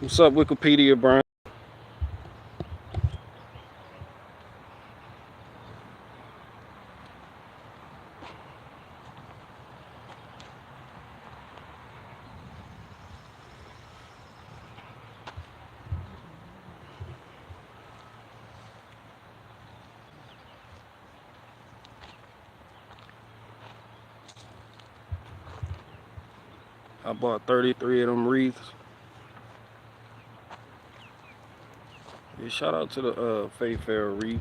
What's up, Wikipedia, Brian? I bought 33 of them wreaths. Yeah, shout out to the Faith Fair wreath.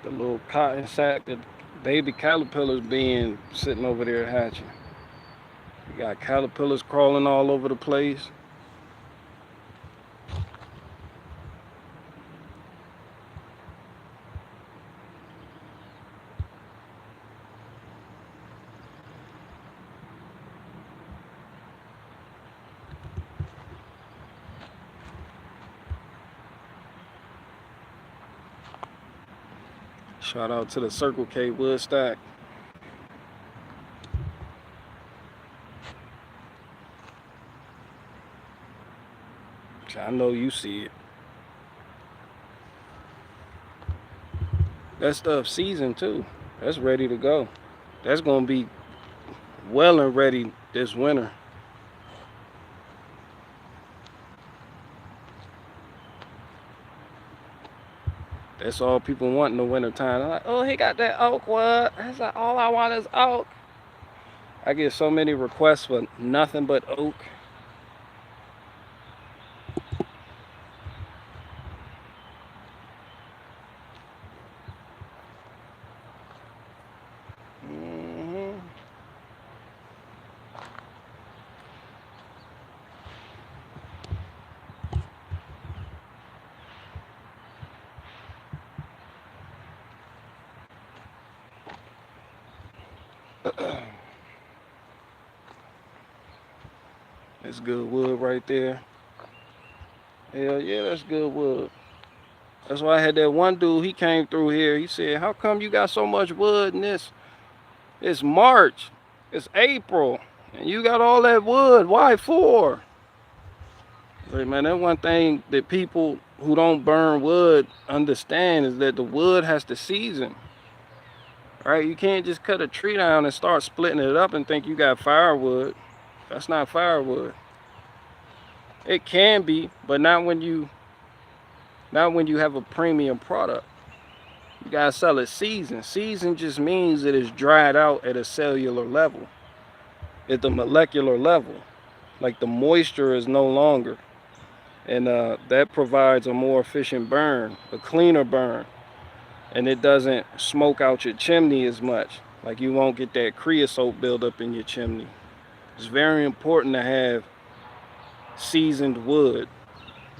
The little cotton sack that baby caterpillars being sitting over there hatching. You got caterpillars crawling all over the place. Shout out to the Circle K wood stack. I know you see it. That stuff seasoned too. That's ready to go. That's gonna be well and ready this winter. That's all people want in the wintertime. They're like, oh, he got that oak wood. That's like, all I want is oak. I get so many requests for nothing but oak. Mm-hmm. That's good wood right there. Hell yeah, that's good wood. That's why I had that one dude, he came through here. He said, how come you got so much wood in this? It's March. It's April. And you got all that wood. Why for? Like, man, that one thing that people who don't burn wood understand is that the wood has to season. Right? You can't just cut a tree down and start splitting it up and think you got firewood. That's not firewood. It can be, but not when you have a premium product. You gotta sell it seasoned. Seasoned just means it is dried out at a cellular level, at the molecular level. Like the moisture is no longer, and that provides a more efficient burn, a cleaner burn, and it doesn't smoke out your chimney as much. Like you won't get that creosote buildup in your chimney. It's very important to have seasoned wood.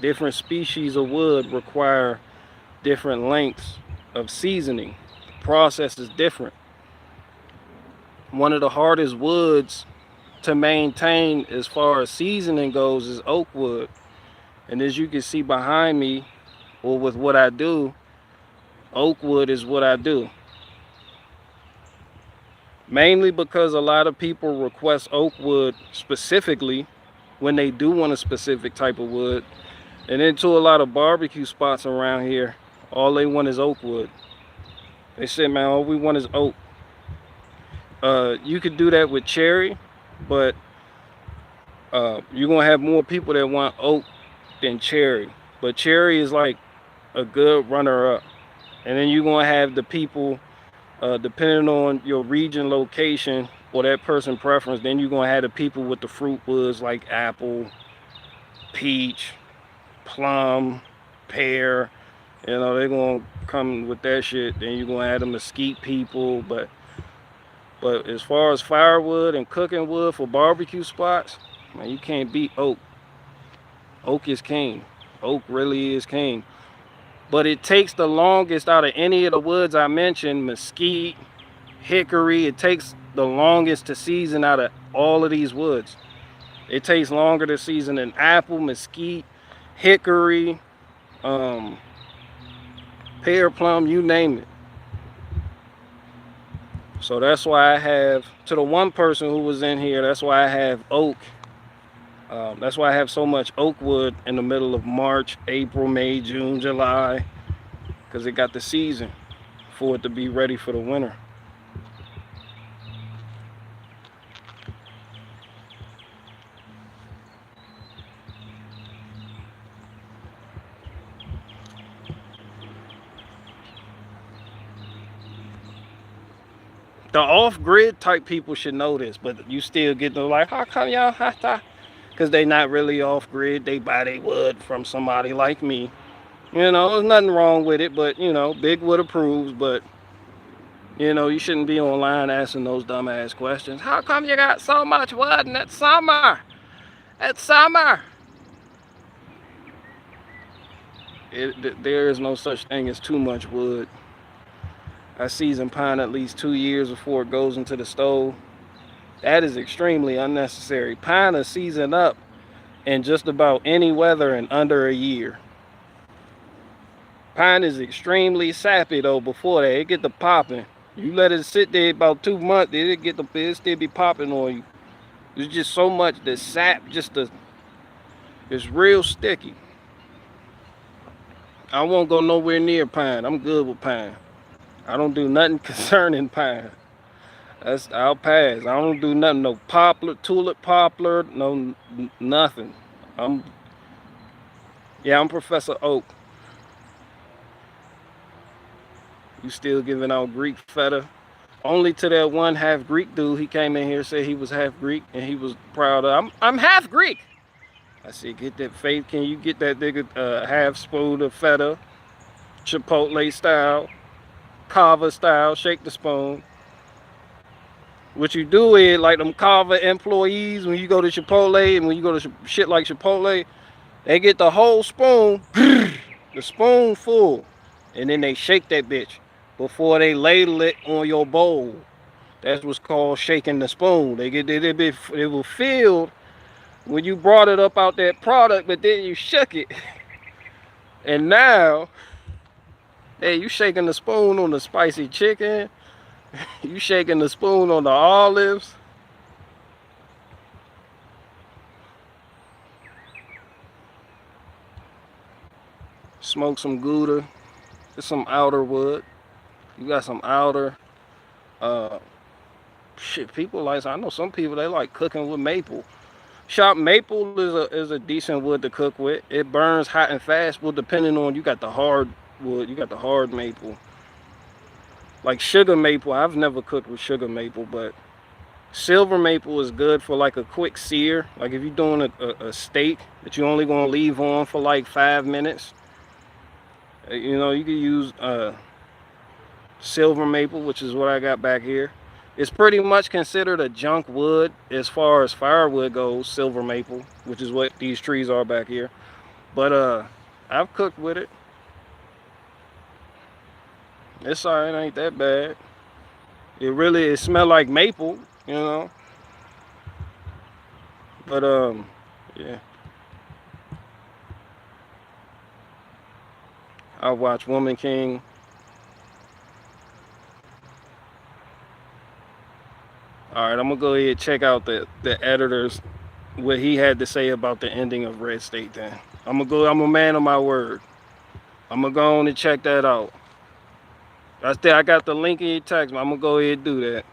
Different species of wood require different lengths of seasoning. The process is different. One of the hardest woods to maintain as far as seasoning goes is oak wood. And as you can see behind me, or with what I do, oak wood is what I do. Mainly because a lot of people request oak wood specifically when they do want a specific type of wood. And into a lot of barbecue spots around here, all they want is oak wood. They say, man, all we want is oak. You could do that with cherry, but you're gonna have more people that want oak than cherry. But cherry is like a good runner-up. And then you're gonna have the people, depending on your region, location, or that person preference. Then you're gonna have the people with the fruit woods like apple, peach, plum, pear. You know, they're gonna come with that shit. Then you're gonna have the mesquite people. But as far as firewood and cooking wood for barbecue spots, man, you can't beat oak. Oak is king. Oak really is king. But it takes the longest out of any of the woods I mentioned, mesquite, hickory. It takes the longest to season out of all of these woods. It takes longer to season than apple, mesquite, hickory, pear, plum, you name it. So that's why I have, to the one person who was in here, that's why I have oak. That's why I have so much oak wood in the middle of March, April, May, June, July, because it got the season for it to be ready for the winter. The off-grid type people should know this, but you still get the like, how come y'all have to? Because they not really off-grid. They buy their wood from somebody like me. You know, there's nothing wrong with it, but, you know, Big Wood approves, but, you know, you shouldn't be online asking those dumbass questions. How come you got so much wood in that summer? It's summer. There is no such thing as too much wood. I season pine at least 2 years before it goes into the stove. That is extremely unnecessary. Pine is seasoned up in just about any weather in under a year. Pine is extremely sappy though before that. It get the popping. You let it sit there about 2 months, it still be popping on you. There's just so much that sap it's real sticky. I won't go nowhere near pine. I'm good with pine. I don't do nothing concerning pine. I'll pass. I don't do nothing. No poplar, tulip poplar, no nothing. I'm Professor Oak. You still giving out Greek feta? Only to that one half Greek dude. He came in here, said he was half Greek, and he was proud of. I'm half Greek. I said, get that faith. Can you get that nigga half spoon of feta, Chipotle style, Kava style? Shake the spoon. What you do is, like them Kava employees, when you go to Chipotle and when you go to shit like Chipotle, they get the whole spoon, the spoon full, and then they shake that bitch before they ladle it on your bowl. That's what's called shaking the spoon. It was filled when you brought it up out that product, but then you shook it. And now, hey, you shaking the spoon on the spicy chicken. You shaking the spoon on the olives. Smoke some Gouda. There's some outer wood. You got some outer. Shit, people like. I know some people they like cooking with maple. Shop maple is a decent wood to cook with. It burns hot and fast. Well, depending on you got the hard wood. You got the hard maple. Like sugar maple. I've never cooked with sugar maple, but silver maple is good for like a quick sear. Like if you're doing a steak that you're only gonna leave on for like 5 minutes. You know, you can use silver maple, which is what I got back here. It's pretty much considered a junk wood as far as firewood goes, silver maple, which is what these trees are back here. But I've cooked with it. It's alright, ain't that bad. It smell like maple, you know. But yeah. I watch Woman King. All right, I'm gonna go ahead and check out the editors, what he had to say about the ending of Red State. Then I'm a man of my word. I'm gonna go on and check that out. I got the link in your text. I'm gonna go ahead and do that.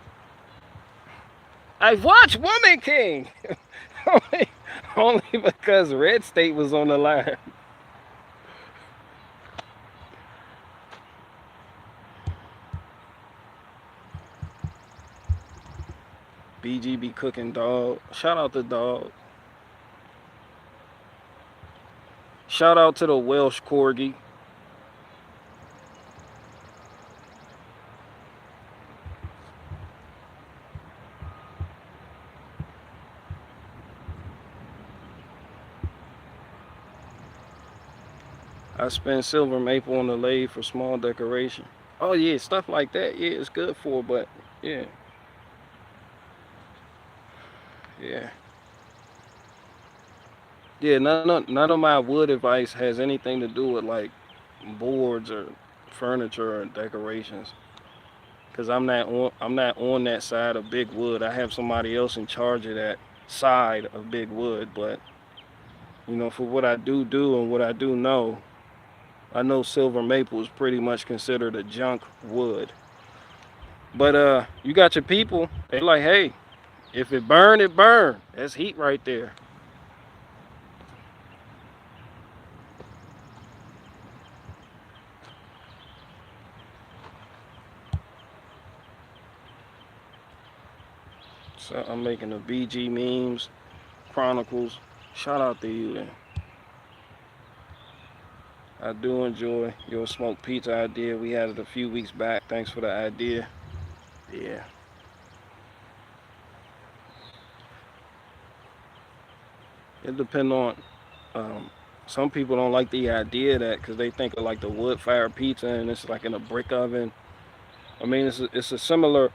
I watched Woman King only because Red State was on the line. BGB cooking dog. Shout out to dog. Shout out to the Welsh corgi. I spend silver maple on the lathe for small decoration. Oh yeah, stuff like that. Yeah, it's good for, but yeah, yeah, yeah. None of my wood advice has anything to do with like boards or furniture or decorations. Cause I'm not on that side of big wood. I have somebody else in charge of that side of big wood. But for what I do and what I do know, I know silver maple is pretty much considered a junk wood. But you got your people. They like, hey, if it burn, it burn. That's heat right there. So I'm making the BG memes, chronicles. Shout out to you. And I do enjoy your smoked pizza idea. We had it a few weeks back. Thanks for the idea. Yeah. It depends on. Um, some people don't like the idea of that because they think of like the wood fire pizza and it's like in a brick oven. I mean, it's a similar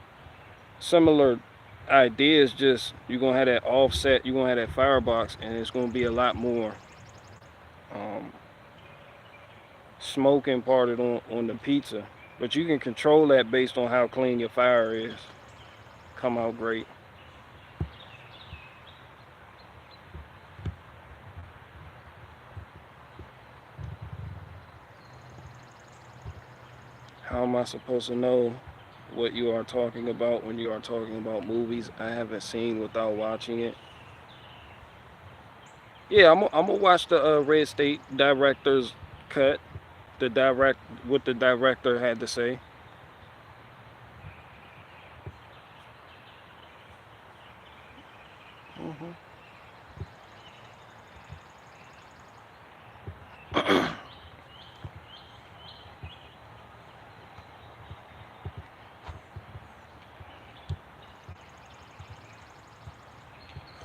idea. It's just you're gonna have that offset. You're gonna have that firebox, and it's gonna be a lot more um, smoke imparted on the pizza. But you can control that based on how clean your fire is. Come out great. How am I supposed to know what you are talking about when you are talking about movies I haven't seen without watching it? Yeah, I'm gonna watch the Red State director's cut. The direct what the director had to say. Hmm.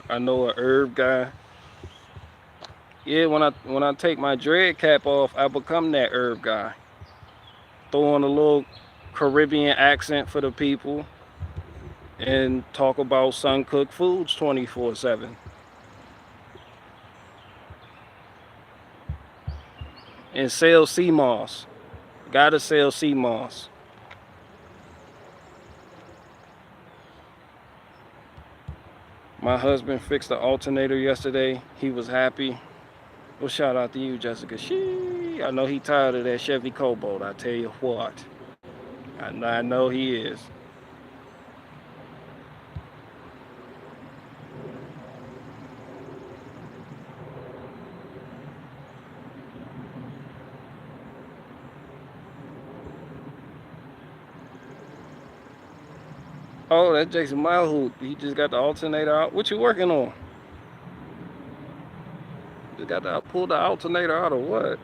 I know a herb guy. Yeah, when I take my dread cap off, I become that herb guy. Throw on a little Caribbean accent for the people and talk about sun cooked foods 24/7 and sell sea moss. Gotta sell sea moss. My husband fixed the alternator yesterday. He was happy. Well, shout out to you, Jessica. I know he tired of that Chevy Cobalt. I tell you what. I know he is. Oh, that's Jason Mile who he just got the alternator out. What you working on? Just got to pull the alternator out or what?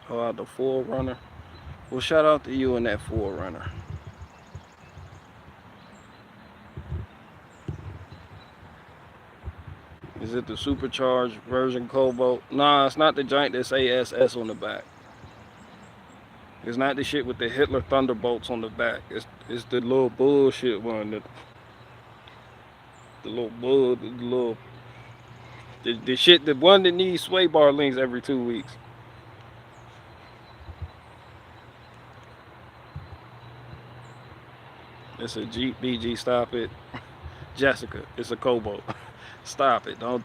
Oh, out the Forerunner. Well, shout out to you and that Forerunner. Is it the supercharged version Cobalt? Nah, it's not the giant that say SS on the back. It's not the shit with the Hitler Thunderbolts on the back. It's the little bullshit one. The little bull, the shit, the one that needs sway bar links every 2 weeks. It's a Jeep. BG, stop it. Jessica, it's a Cobalt. Stop it. Don't.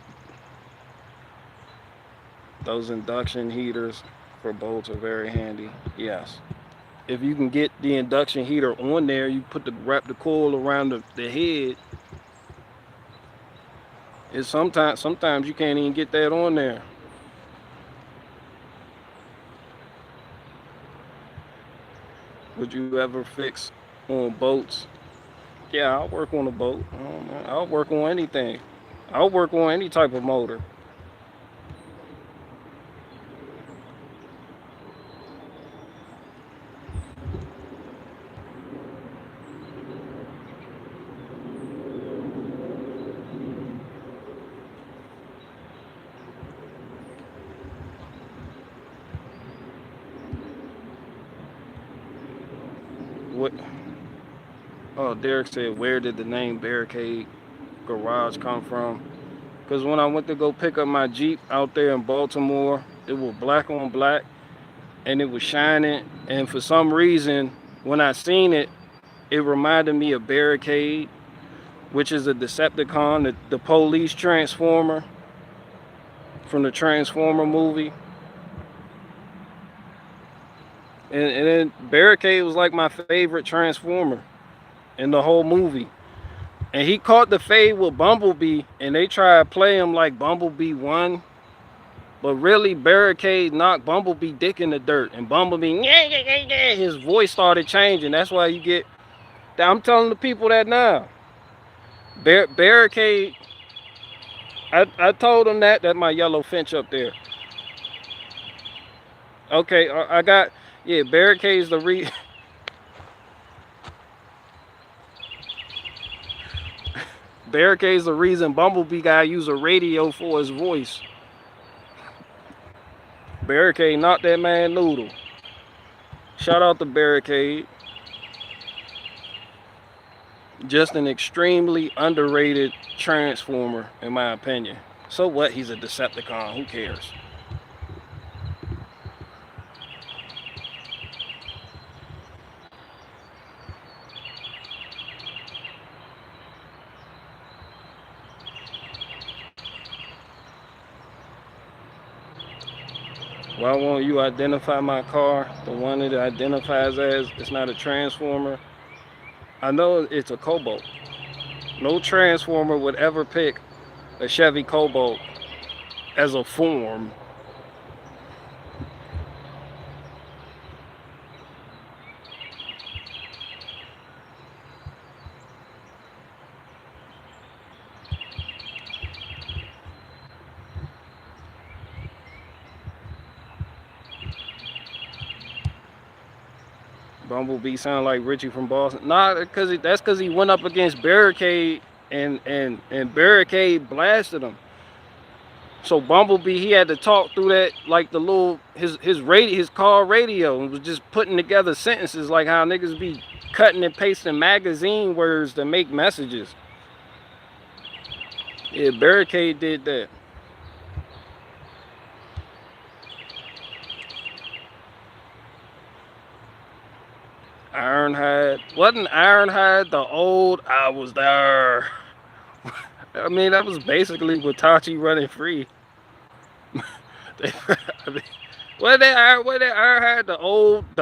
Those induction heaters for bolts are very handy. Yes. If you can get the induction heater on there, you wrap the coil around the head. It's sometimes you can't even get that on there. Would you ever fix on boats? Yeah, I'll work on a boat. I'll work on anything. I'll work on any type of motor. What? Oh, Derek said, where did the name Barricade Garage come from? Because when I went to go pick up my Jeep out there in Baltimore, it was black on black and it was shining. And for some reason, when I seen it, it reminded me of Barricade, which is a Decepticon, the police transformer from the Transformer movie. And then Barricade was like my favorite Transformer in the whole movie. And he caught the fade with Bumblebee, and they tried to play him like Bumblebee won. But really, Barricade knocked Bumblebee dick in the dirt. And Bumblebee, yeah, his voice started changing. That's why you get... I'm telling the people that now. Barricade... I told them that. That's my yellow finch up there. Okay, I got... Yeah, Barricade's the Barricade's the reason Bumblebee guy use a radio for his voice. Barricade knocked that man noodle. Shout out to Barricade. Just an extremely underrated Transformer, in my opinion. So what? He's a Decepticon. Who cares? Why won't you identify my car? The one it identifies as, it's not a Transformer. I know it's a Cobalt. No Transformer would ever pick a Chevy Cobalt as a form. Bumblebee sound like Richie from Boston. Nah, that's because he went up against Barricade and Barricade blasted him. So Bumblebee, he had to talk through that like the little his car radio, and was just putting together sentences like how niggas be cutting and pasting magazine words to make messages. Yeah, Barricade did that. Ironhide. Wasn't Ironhide the old I was there? I mean, that was basically Watachi running free. I mean, what that Ironhide the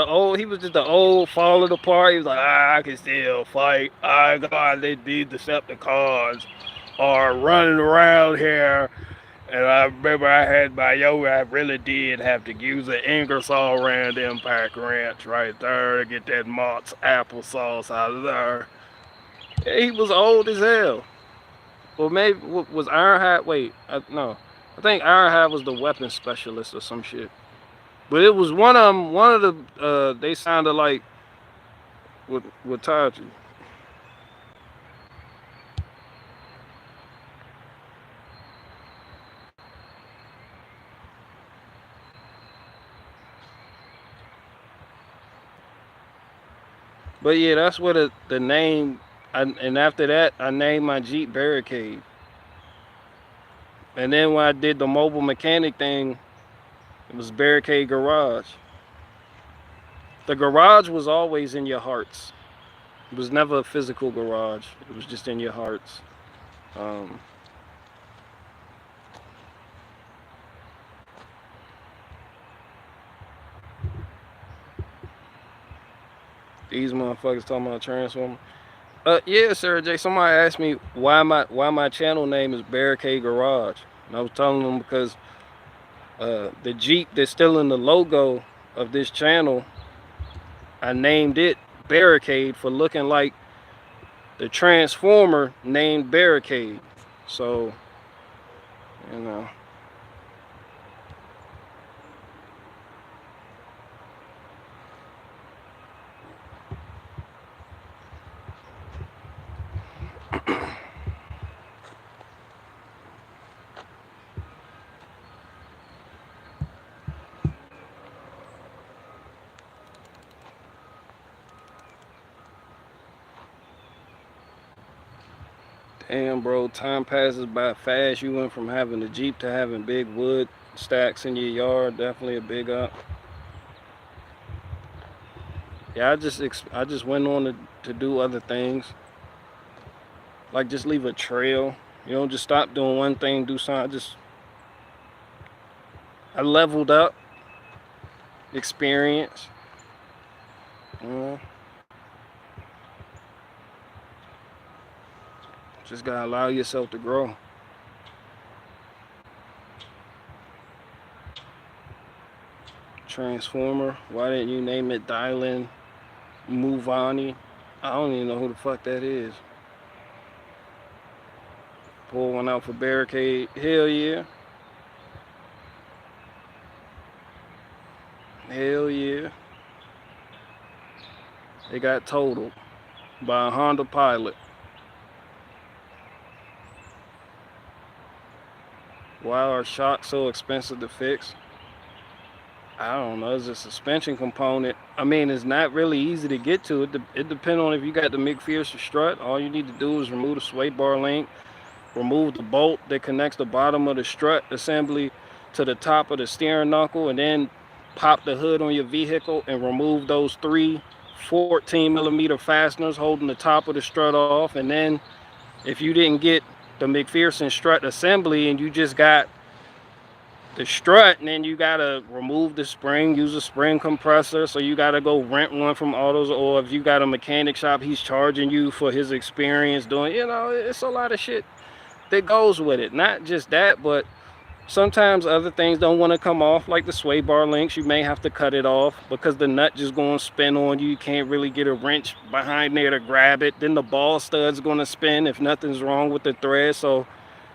old, he was just the old falling apart. He was like, I can still fight. God, these Decepticons are running around here. And I remember I had my yoga, I really did have to use an Ingersoll Rand Impact Wrench right there to get that Mott's applesauce out of there. Yeah, he was old as hell. Well, maybe, was Ironhide, wait, no. I think Ironhide was the weapons specialist or some shit. But it was one of the, they sounded like with Taji. But yeah, that's what the name, and after that, I named my Jeep Barricade. And then when I did the mobile mechanic thing, it was Barricade Garage. The garage was always in your hearts. It was never a physical garage. It was just in your hearts. Um, these motherfuckers talking about Transformer. Yeah, Sarah J. Somebody asked me why my channel name is Barricade Garage, and I was telling them because the Jeep that's still in the logo of this channel, I named it Barricade for looking like the Transformer named Barricade. So, you know. Damn, bro, time passes by fast. You went from having a Jeep to having big wood stacks in your yard. Definitely a big up. Yeah, I just went on to do other things. Like just leave a trail. You know, just stop doing one thing, do something. I leveled up, experience. You know, just gotta allow yourself to grow. Transformer. Why didn't you name it Dylan Muvani? I don't even know who the fuck that is. Pull one out for Barricade. Hell yeah. Hell yeah. They got totaled by a Honda Pilot. Why are shocks so expensive to fix? I don't know. It's a suspension component. I mean, it's not really easy to get to. It depends on if you got the McPherson strut. All you need to do is remove the sway bar link, remove the bolt that connects the bottom of the strut assembly to the top of the steering knuckle, and then pop the hood on your vehicle and remove those three 14mm fasteners holding the top of the strut off. And then if you didn't get the McPherson strut assembly and you just got the strut, and then you gotta remove the spring, use a spring compressor, so you gotta go rent one from Autos, or if you got a mechanic shop, he's charging you for his experience doing, you know, it's a lot of shit that goes with it. Not just that, but sometimes other things don't want to come off, like the sway bar links. You may have to cut it off because the nut just going to spin on you. You can't really get a wrench behind there to grab it. Then the ball stud's going to spin if nothing's wrong with the thread. So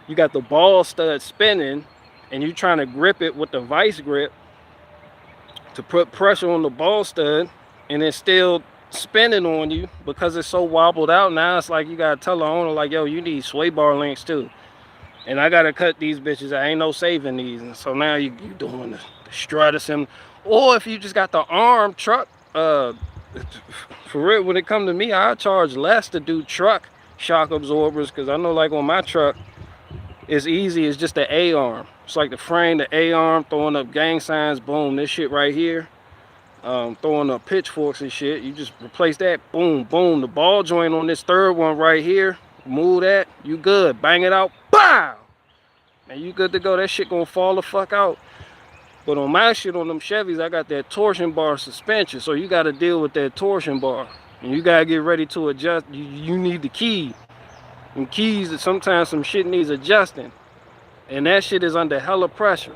you got the ball stud spinning and you trying to grip it with the vice grip to put pressure on the ball stud, and it's still spinning on you because it's so wobbled out. Now it's like you got to tell the owner, like, yo, you need sway bar links too. And I gotta cut these bitches. I ain't no saving these. And so now you doing the strut assembly. Or if you just got the arm truck, for real, when it come to me, I charge less to do truck shock absorbers, because I know, like, on my truck, it's easy. It's just the A-arm. It's like the frame, the A-arm, throwing up gang signs, boom, this shit right here. Throwing up pitchforks and shit. You just replace that, boom, boom. The ball joint on this third one right here, move that, you good. Bang it out, bow! And you good to go. That shit gonna fall the fuck out. But on my shit, on them Chevys, I got that torsion bar suspension, so you gotta deal with that torsion bar. And you gotta get ready to adjust. You need the key. And keys, that sometimes some shit needs adjusting. And that shit is under hella pressure.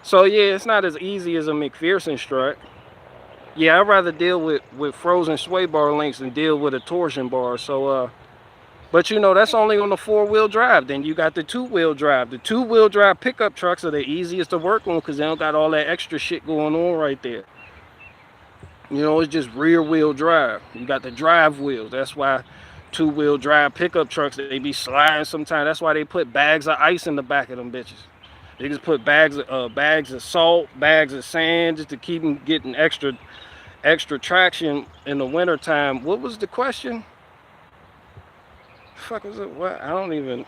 So yeah, it's not as easy as a McPherson strut. Yeah, I'd rather deal with frozen sway bar links than deal with a torsion bar. So but you know, that's only on the 4-wheel drive. Then you got the 2-wheel drive. The 2-wheel drive pickup trucks are the easiest to work on because they don't got all that extra shit going on right there. You know, it's just rear wheel drive. You got the drive wheels. That's why 2-wheel drive pickup trucks, they be sliding sometimes. That's why they put bags of ice in the back of them bitches. They just put bags of salt, bags of sand, just to keep them getting extra traction in the winter time. What was the question? Fuck was it? What? I don't even.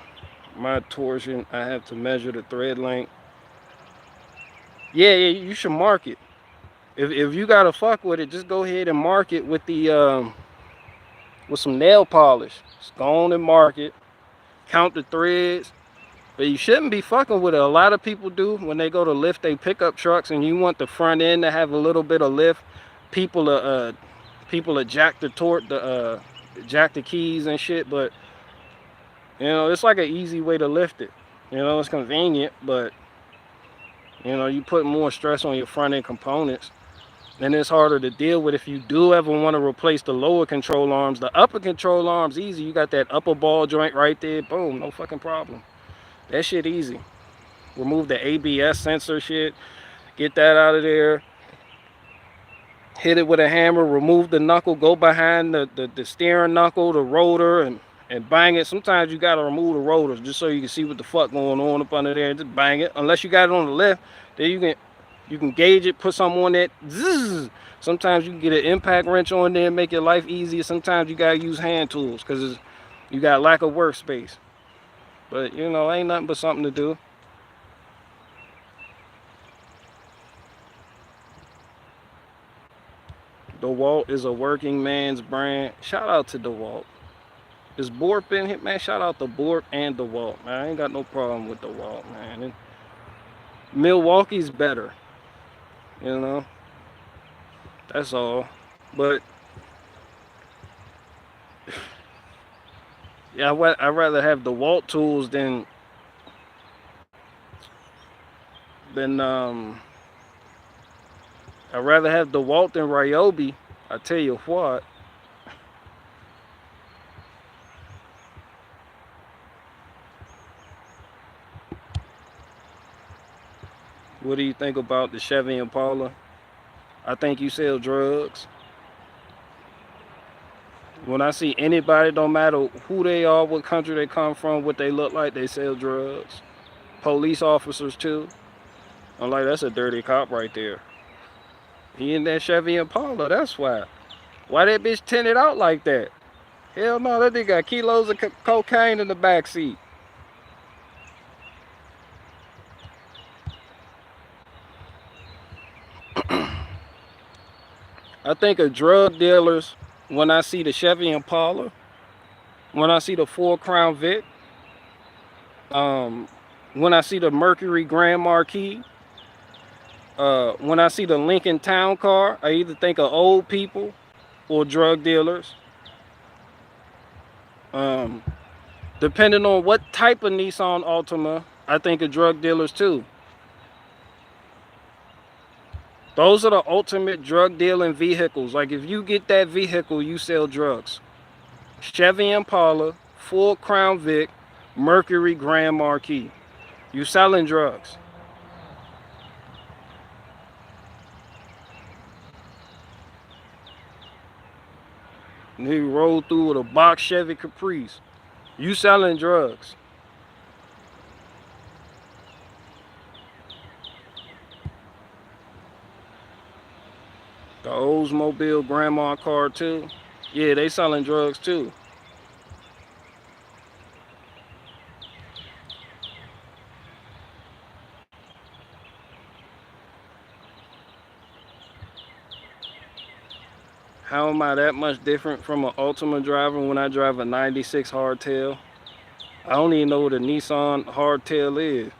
My torsion, I have to measure the thread length. Yeah, you should mark it. If you gotta fuck with it, just go ahead and mark it with the with some nail polish. Just go on and mark it. Count the threads. But you shouldn't be fucking with it. A lot of people do when they go to lift they pickup trucks, and you want the front end to have a little bit of lift. People are jack the jack the keys and shit. But you know, it's like an easy way to lift it. You know, it's convenient, but you know, you put more stress on your front end components. And it's harder to deal with if you do ever want to replace the lower control arms. The upper control arms, easy. You got that upper ball joint right there. Boom, no fucking problem. That shit easy. Remove the ABS sensor shit. Get that out of there. Hit it with a hammer. Remove the knuckle. Go behind the steering knuckle, the rotor, and bang it. Sometimes you got to remove the rotors just so you can see what the fuck going on up under there. Just bang it. Unless you got it on the left, then you can gauge it, put something on that. Zzz. Sometimes you can get an impact wrench on there and make your life easier. Sometimes you gotta use hand tools because you got lack of workspace. But you know, ain't nothing but something to do. DeWalt is a working man's brand. Shout out to DeWalt. Is Borp in here, man? Shout out to Borp and DeWalt, man. I ain't got no problem with DeWalt, man. And Milwaukee's better. You know, that's all. But yeah, I'd rather have DeWalt tools than I'd rather have DeWalt than Ryobi. I tell you what. What do you think about the Chevy Impala? I think you sell drugs. When I see anybody, don't matter who they are, what country they come from, what they look like, they sell drugs. Police officers too. I'm like, that's a dirty cop right there. He in that Chevy Impala, that's why. Why that bitch tinted out like that? Hell no, that nigga got kilos of cocaine in the back seat. I think of drug dealers when I see the Chevy Impala, when I see the Ford Crown Vic, when I see the Mercury Grand Marquis, when I see the Lincoln Town Car, I either think of old people or drug dealers. Depending on what type of Nissan Altima, I think of drug dealers too. Those are the ultimate drug dealing vehicles. Like if you get that vehicle, you sell drugs. Chevy Impala, Ford Crown Vic, Mercury Grand Marquis. You selling drugs. Nigga roll through with a box Chevy Caprice. You selling drugs. The Oldsmobile grandma car too. Yeah, they selling drugs too. How am I that much different from an Altima driver when I drive a 96 hardtail? I don't even know what a Nissan hardtail is.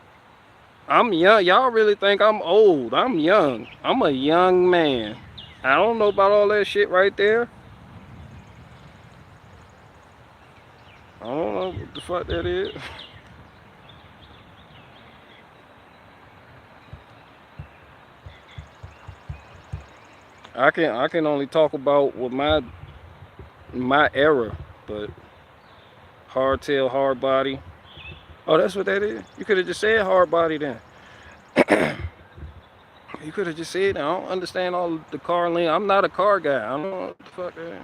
I'm young. Y'all really think I'm old. I'm young. I'm a young man. I don't know about all that shit right there. I don't know what the fuck that is. I can only talk about what my era, but hardtail, hard body. Oh, that's what that is? You could have just said hard body then. You could have just said, I don't understand all the car lane. I'm not a car guy. I don't know what the fuck that is.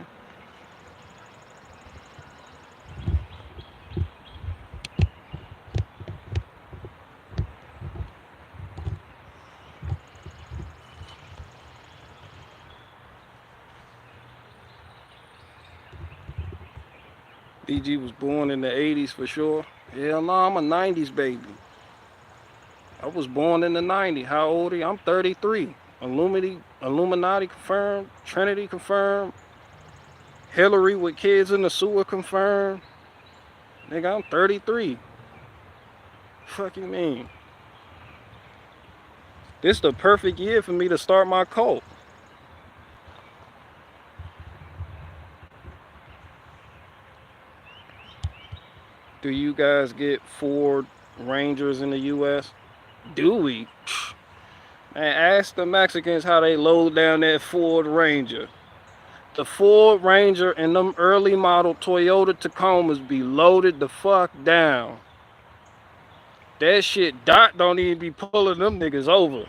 DG was born in the 80s for sure. Hell no, I'm a 90s baby. I was born in the 90s. How old are you? I'm 33. Illuminati confirmed. Trinity confirmed. Hillary with kids in the sewer confirmed. Nigga, I'm 33. Fuck you mean? This the perfect year for me to start my cult. Do you guys get Ford Rangers in the U.S.? Do we? Man, ask the Mexicans how they load down that Ford Ranger. The Ford Ranger and them early model Toyota Tacomas be loaded the fuck down. That shit, Dot don't even be pulling them niggas over.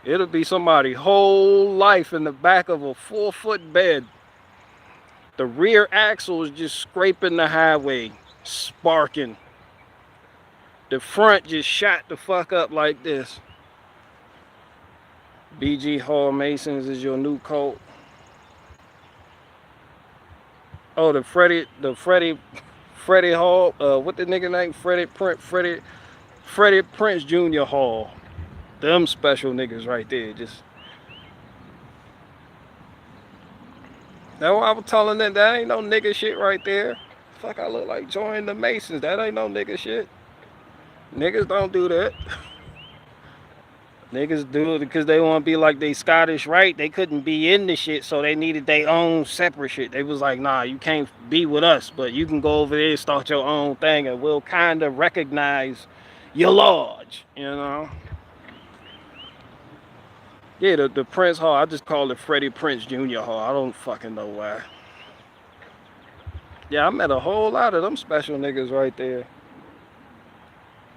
It'll be somebody's whole life in the back of a 4-foot bed. The rear axle is just scraping the highway, sparking. The front just shot the fuck up like this. BG Hall Masons is your new cult. Oh, the Freddie Hall, what the nigga name? Freddie Prince Jr. Hall. Them special niggas right there. Just that's why I was telling them that ain't no nigga shit right there. Fuck, I look like joining the Masons. That ain't no nigga shit. Niggas don't do that. Niggas do it because they want to be like they Scottish, right? They couldn't be in the shit, so they needed their own separate shit. They was like, nah, you can't be with us, but you can go over there and start your own thing, and we'll kind of recognize your lodge, you know? Yeah, the Prince Hall, I just call it Freddie Prince Jr. Hall. I don't fucking know why. Yeah, I met a whole lot of them special niggas right there.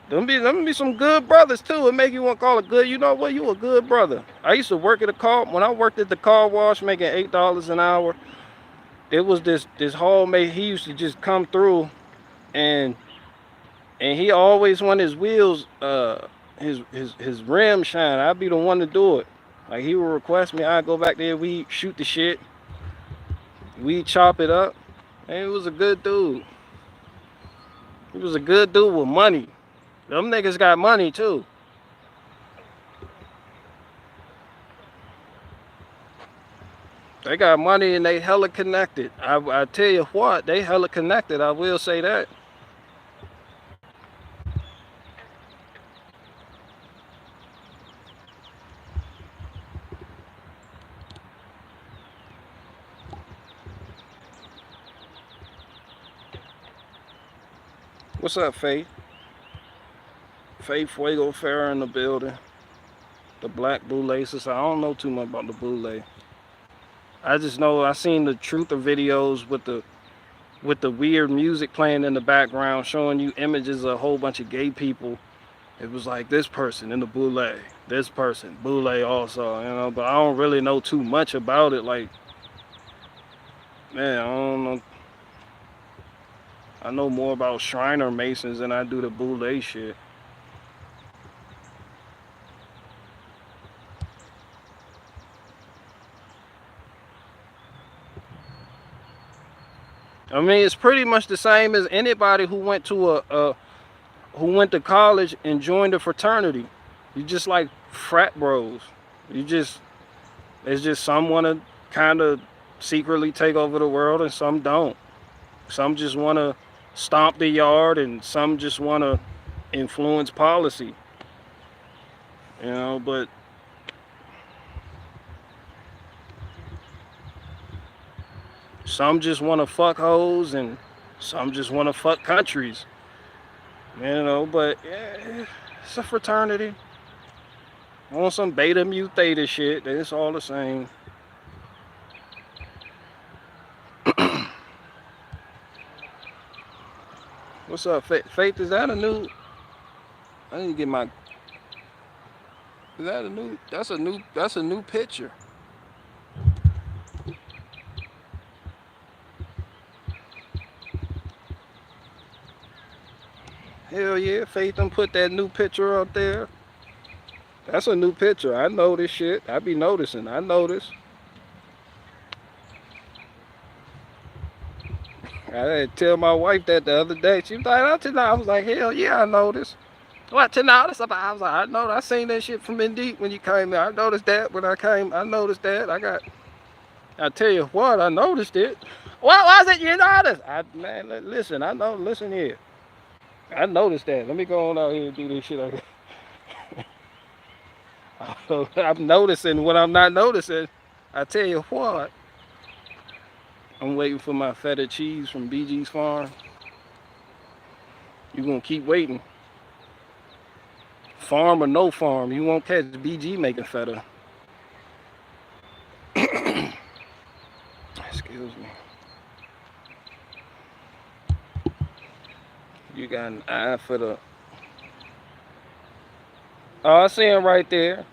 Them be some good brothers too. It make you want to call it good. You know what? You a good brother. I used to work at a car. When I worked at the car wash, making $8 an hour. It was this hall mate. He used to just come through, and he always wanted his wheels, his rim shine. I'd be the one to do it. Like he would request me. I'd go back there. We shoot the shit. We chop it up. And he was a good dude. He was a good dude with money. Them niggas got money too. They got money and they hella connected. I tell you what, they hella connected. I will say that. What's up, Faith? Faith Fuego Farah in the building. The Black Boule sister. I don't know too much about the Boule. I just know I seen the Truther videos with the weird music playing in the background, showing you images of a whole bunch of gay people. It was like this person in the Boule, this person, Boule also, you know. But I don't really know too much about it. Like, man, I don't know. I know more about Shriner Masons than I do the Boule shit. I mean, it's pretty much the same as anybody who went to who went to college and joined a fraternity. You just like frat bros. It's just some want to kind of secretly take over the world and some don't. Some just want to stomp the yard and some just want to influence policy. You know, but some just want to fuck hoes and some just want to fuck countries. You know, but yeah, it's a fraternity. On some beta mu theta shit, it's all the same. What's up, Faith? Is that a new? I need to get my. Is that a new? That's a new picture. Hell yeah, Faith done put that new picture up there. That's a new picture. I know this shit. I be noticing. I notice. I had to tell my wife that the other day. She was like, I was like, hell yeah, I noticed. What to notice about? I was like, I know, I seen that shit from in deep when you came in. I noticed that when I came. I noticed that. I tell you what, I noticed it. What was it you noticed? Man, listen, I know. Listen here. I noticed that. Let me go on out here and do this shit. I'm noticing what I'm not noticing. I tell you what. I'm waiting for my feta cheese from BG's farm. You're gonna keep waiting. Farm or no farm, you won't catch BG making feta. Excuse me. You got an eye for the... Oh, I see him right there.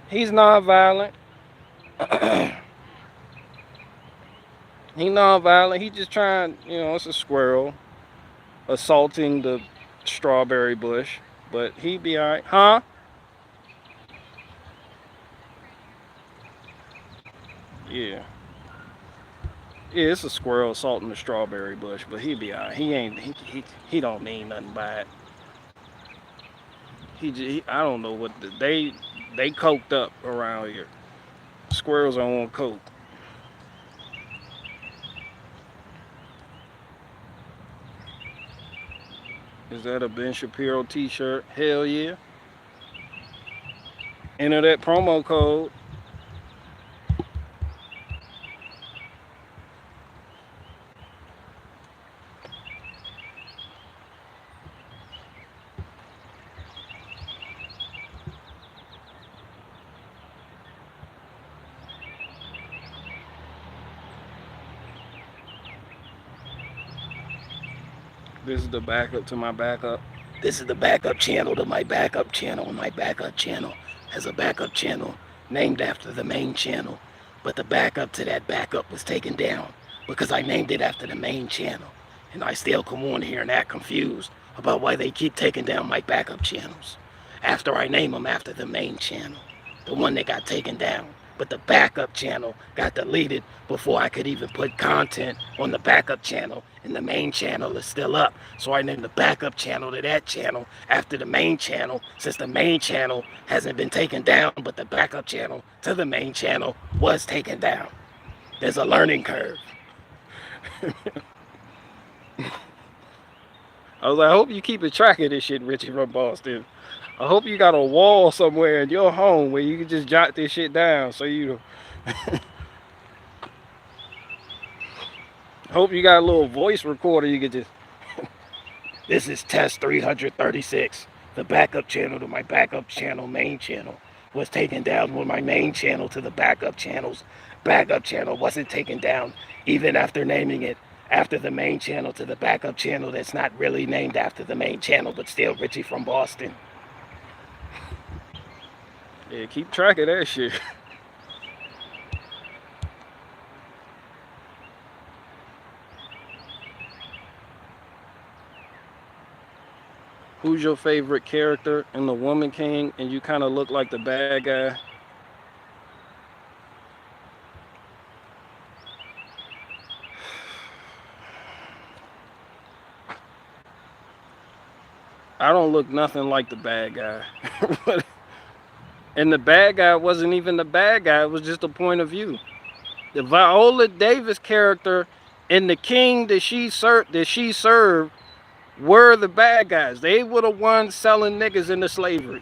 He's non-violent. He non-violent. He just trying, it's a squirrel assaulting the strawberry bush. But he be alright. Huh? Yeah. Yeah, it's a squirrel assaulting the strawberry bush, but he be alright. He don't mean nothing by it. I don't know what they coked up around here. Squirrels are on coke. Is that a Ben Shapiro t-shirt? Hell yeah. Enter that promo code. This is the backup to my backup. This is the backup channel to my backup channel. My backup channel has a backup channel named after the main channel. But the backup to that backup was taken down because I named it after the main channel. And I still come on here and act confused about why they keep taking down my backup channels after I name them after the main channel, the one that got taken down. But the backup channel got deleted before I could even put content on the backup channel, and the main channel is still up. So I named the backup channel to that channel after the main channel, since the main channel hasn't been taken down, but the backup channel to the main channel was taken down. There's a learning curve. I was like, I hope you keep a track of this shit, Richie from Boston. I hope you got a wall somewhere in your home where you can just jot this shit down so you... Hope you got a little voice recorder you can just... This is test 336. The backup channel to my backup channel, main channel, was taken down when my main channel to the backup channel's backup channel wasn't taken down, even after naming it after the main channel to the backup channel that's not really named after the main channel, but still Richie from Boston. Yeah, keep track of that shit. Who's your favorite character in The Woman King, and you kind of look like the bad guy? I don't look nothing like the bad guy. And the bad guy wasn't even the bad guy. It was just a point of view. The Viola Davis character and the king that she served were the bad guys. They were the ones selling niggas into slavery.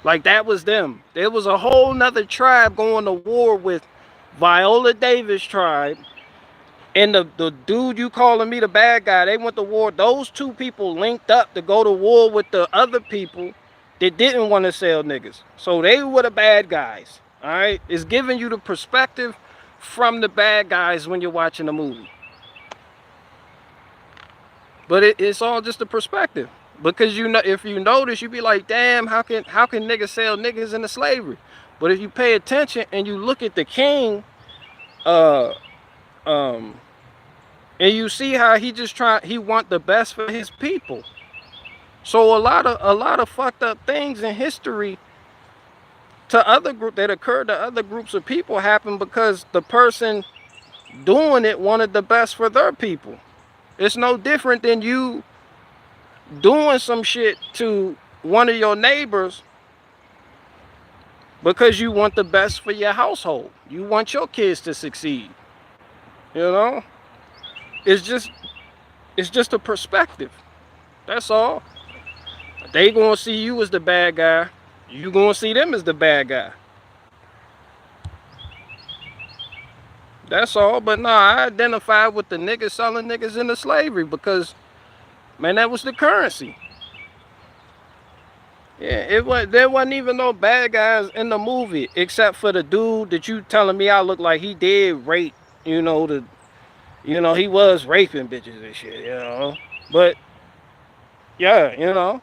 Like, that was them. There was a whole nother tribe going to war with Viola Davis tribe. And the dude you calling me the bad guy, they went to war. Those two people linked up to go to war with the other people that didn't want to sell niggas. So they were the bad guys. All right? It's giving you the perspective from the bad guys when you're watching the movie. But it's all just a perspective. Because if you notice, you be like, damn, how can niggas sell niggas into slavery? But if you pay attention and you look at the king, and you see how he want the best for his people. So a lot of fucked up things in history that occurred to other groups of people happened because the person doing it wanted the best for their people. It's no different than you doing some shit to one of your neighbors because you want the best for your household. You want your kids to succeed. You know? It's just it's just a perspective. That's all. They gonna see you as the bad guy. You gonna see them as the bad guy. That's all. But nah, I identified with the niggas selling niggas into slavery because, man, that was the currency. Yeah, there wasn't even no bad guys in the movie except for the dude that you telling me I look like he did rape, you know, he was raping bitches and shit, you know. But yeah, you know.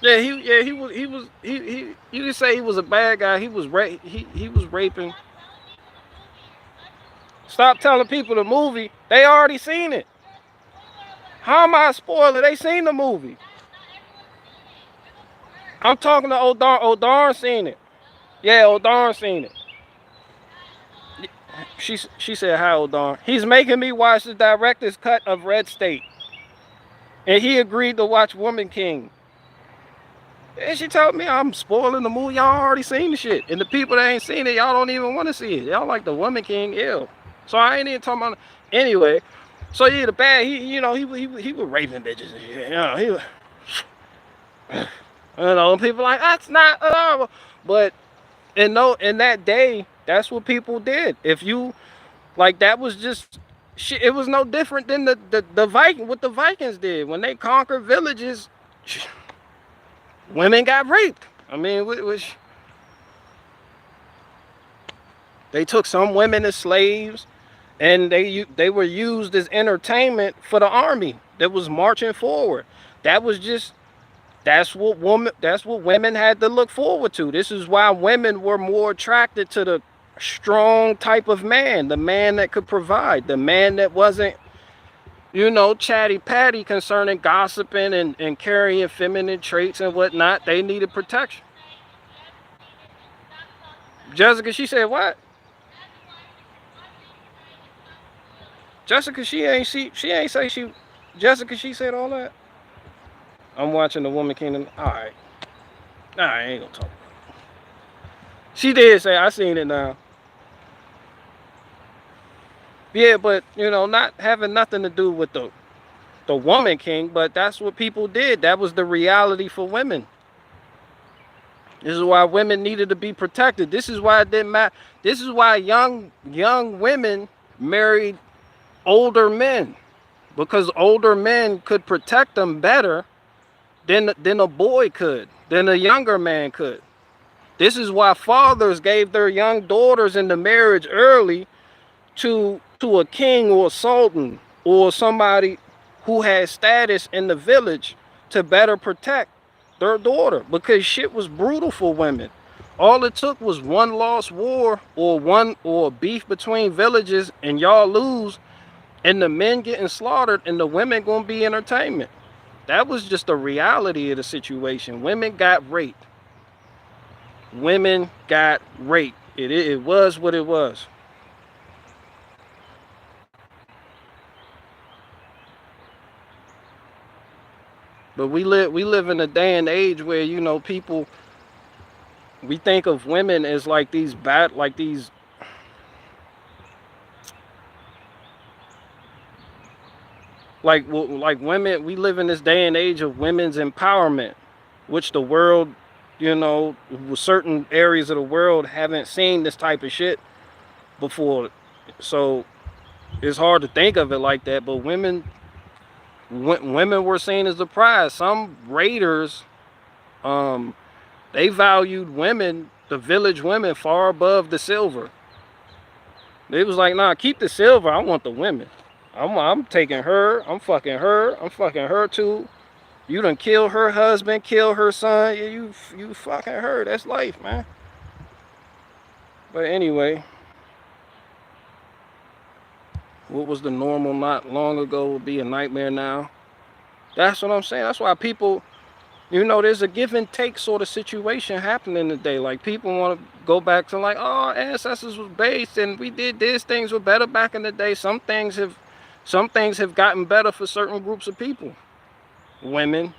He you can say he was a bad guy. He was raping. Stop telling people the movie. They already seen it. How am I a spoiler? They seen the movie. I'm talking to O'Darn. O'Darn seen it. Yeah, O'Darn seen it. She said, "Hi, O'Darn." He's making me watch the director's cut of Red State, and he agreed to watch Woman King. And she told me I'm spoiling the movie. Y'all already seen the shit, and the people that ain't seen it, y'all don't even want to see it. Y'all like the Woman King ill. So I ain't even talking about. Anyway, so yeah, the bad. He was raping bitches and shit. You know, he was. You know, people like that's not but in that day, that's what people did. If you like, that was just shit. It was no different than the Viking, what the Vikings did when they conquered villages. Women got raped. I mean, which they took some women as slaves, and they were used as entertainment for the army that was marching forward. That was just that's what women had to look forward to. This is why women were more attracted to the strong type of man, the man that could provide, the man that wasn't, chatty patty concerning gossiping and carrying feminine traits and whatnot. They needed protection. Jessica, she said what? Jessica, she ain't say she. Jessica, she said all that. I'm watching the Woman Kingdom. All right. Nah, I ain't gonna talk. She did say I seen it now. Yeah, but not having nothing to do with the Woman King, but that's what people did. That was the reality for women. This is why women needed to be protected. This is why it didn't matter. This is why young women married older men, because older men could protect them better than a boy could, than a younger man could. This is why fathers gave their young daughters into marriage early to a king or a sultan or somebody who had status in the village to better protect their daughter, because shit was brutal for women. All it took was one lost war or beef between villages, and y'all lose, and the men getting slaughtered and the women gonna be entertainment. That was just the reality of the situation. Women got raped. Women got raped. It was what it was. But we live in a day and age where people, we think of women as like these like women. We live in this day and age of women's empowerment, which the world, certain areas of the world haven't seen this type of shit before. So it's hard to think of it like that. But women were seen as the prize. Some raiders, they valued women, the village women, far above the silver. They was like, nah, keep the silver. I want the women. I'm taking her. I'm fucking her. I'm fucking her too. You done kill her husband, kill her son. You fucking her. That's life, man. But anyway, what was the normal not long ago will be a nightmare now. That's what I'm saying. That's why people, You know, there's a give and take sort of situation happening today. Like people want to go back to like, oh, our ancestors was based and we did this, things were better back in the day. Some things have gotten better for certain groups of people. Women.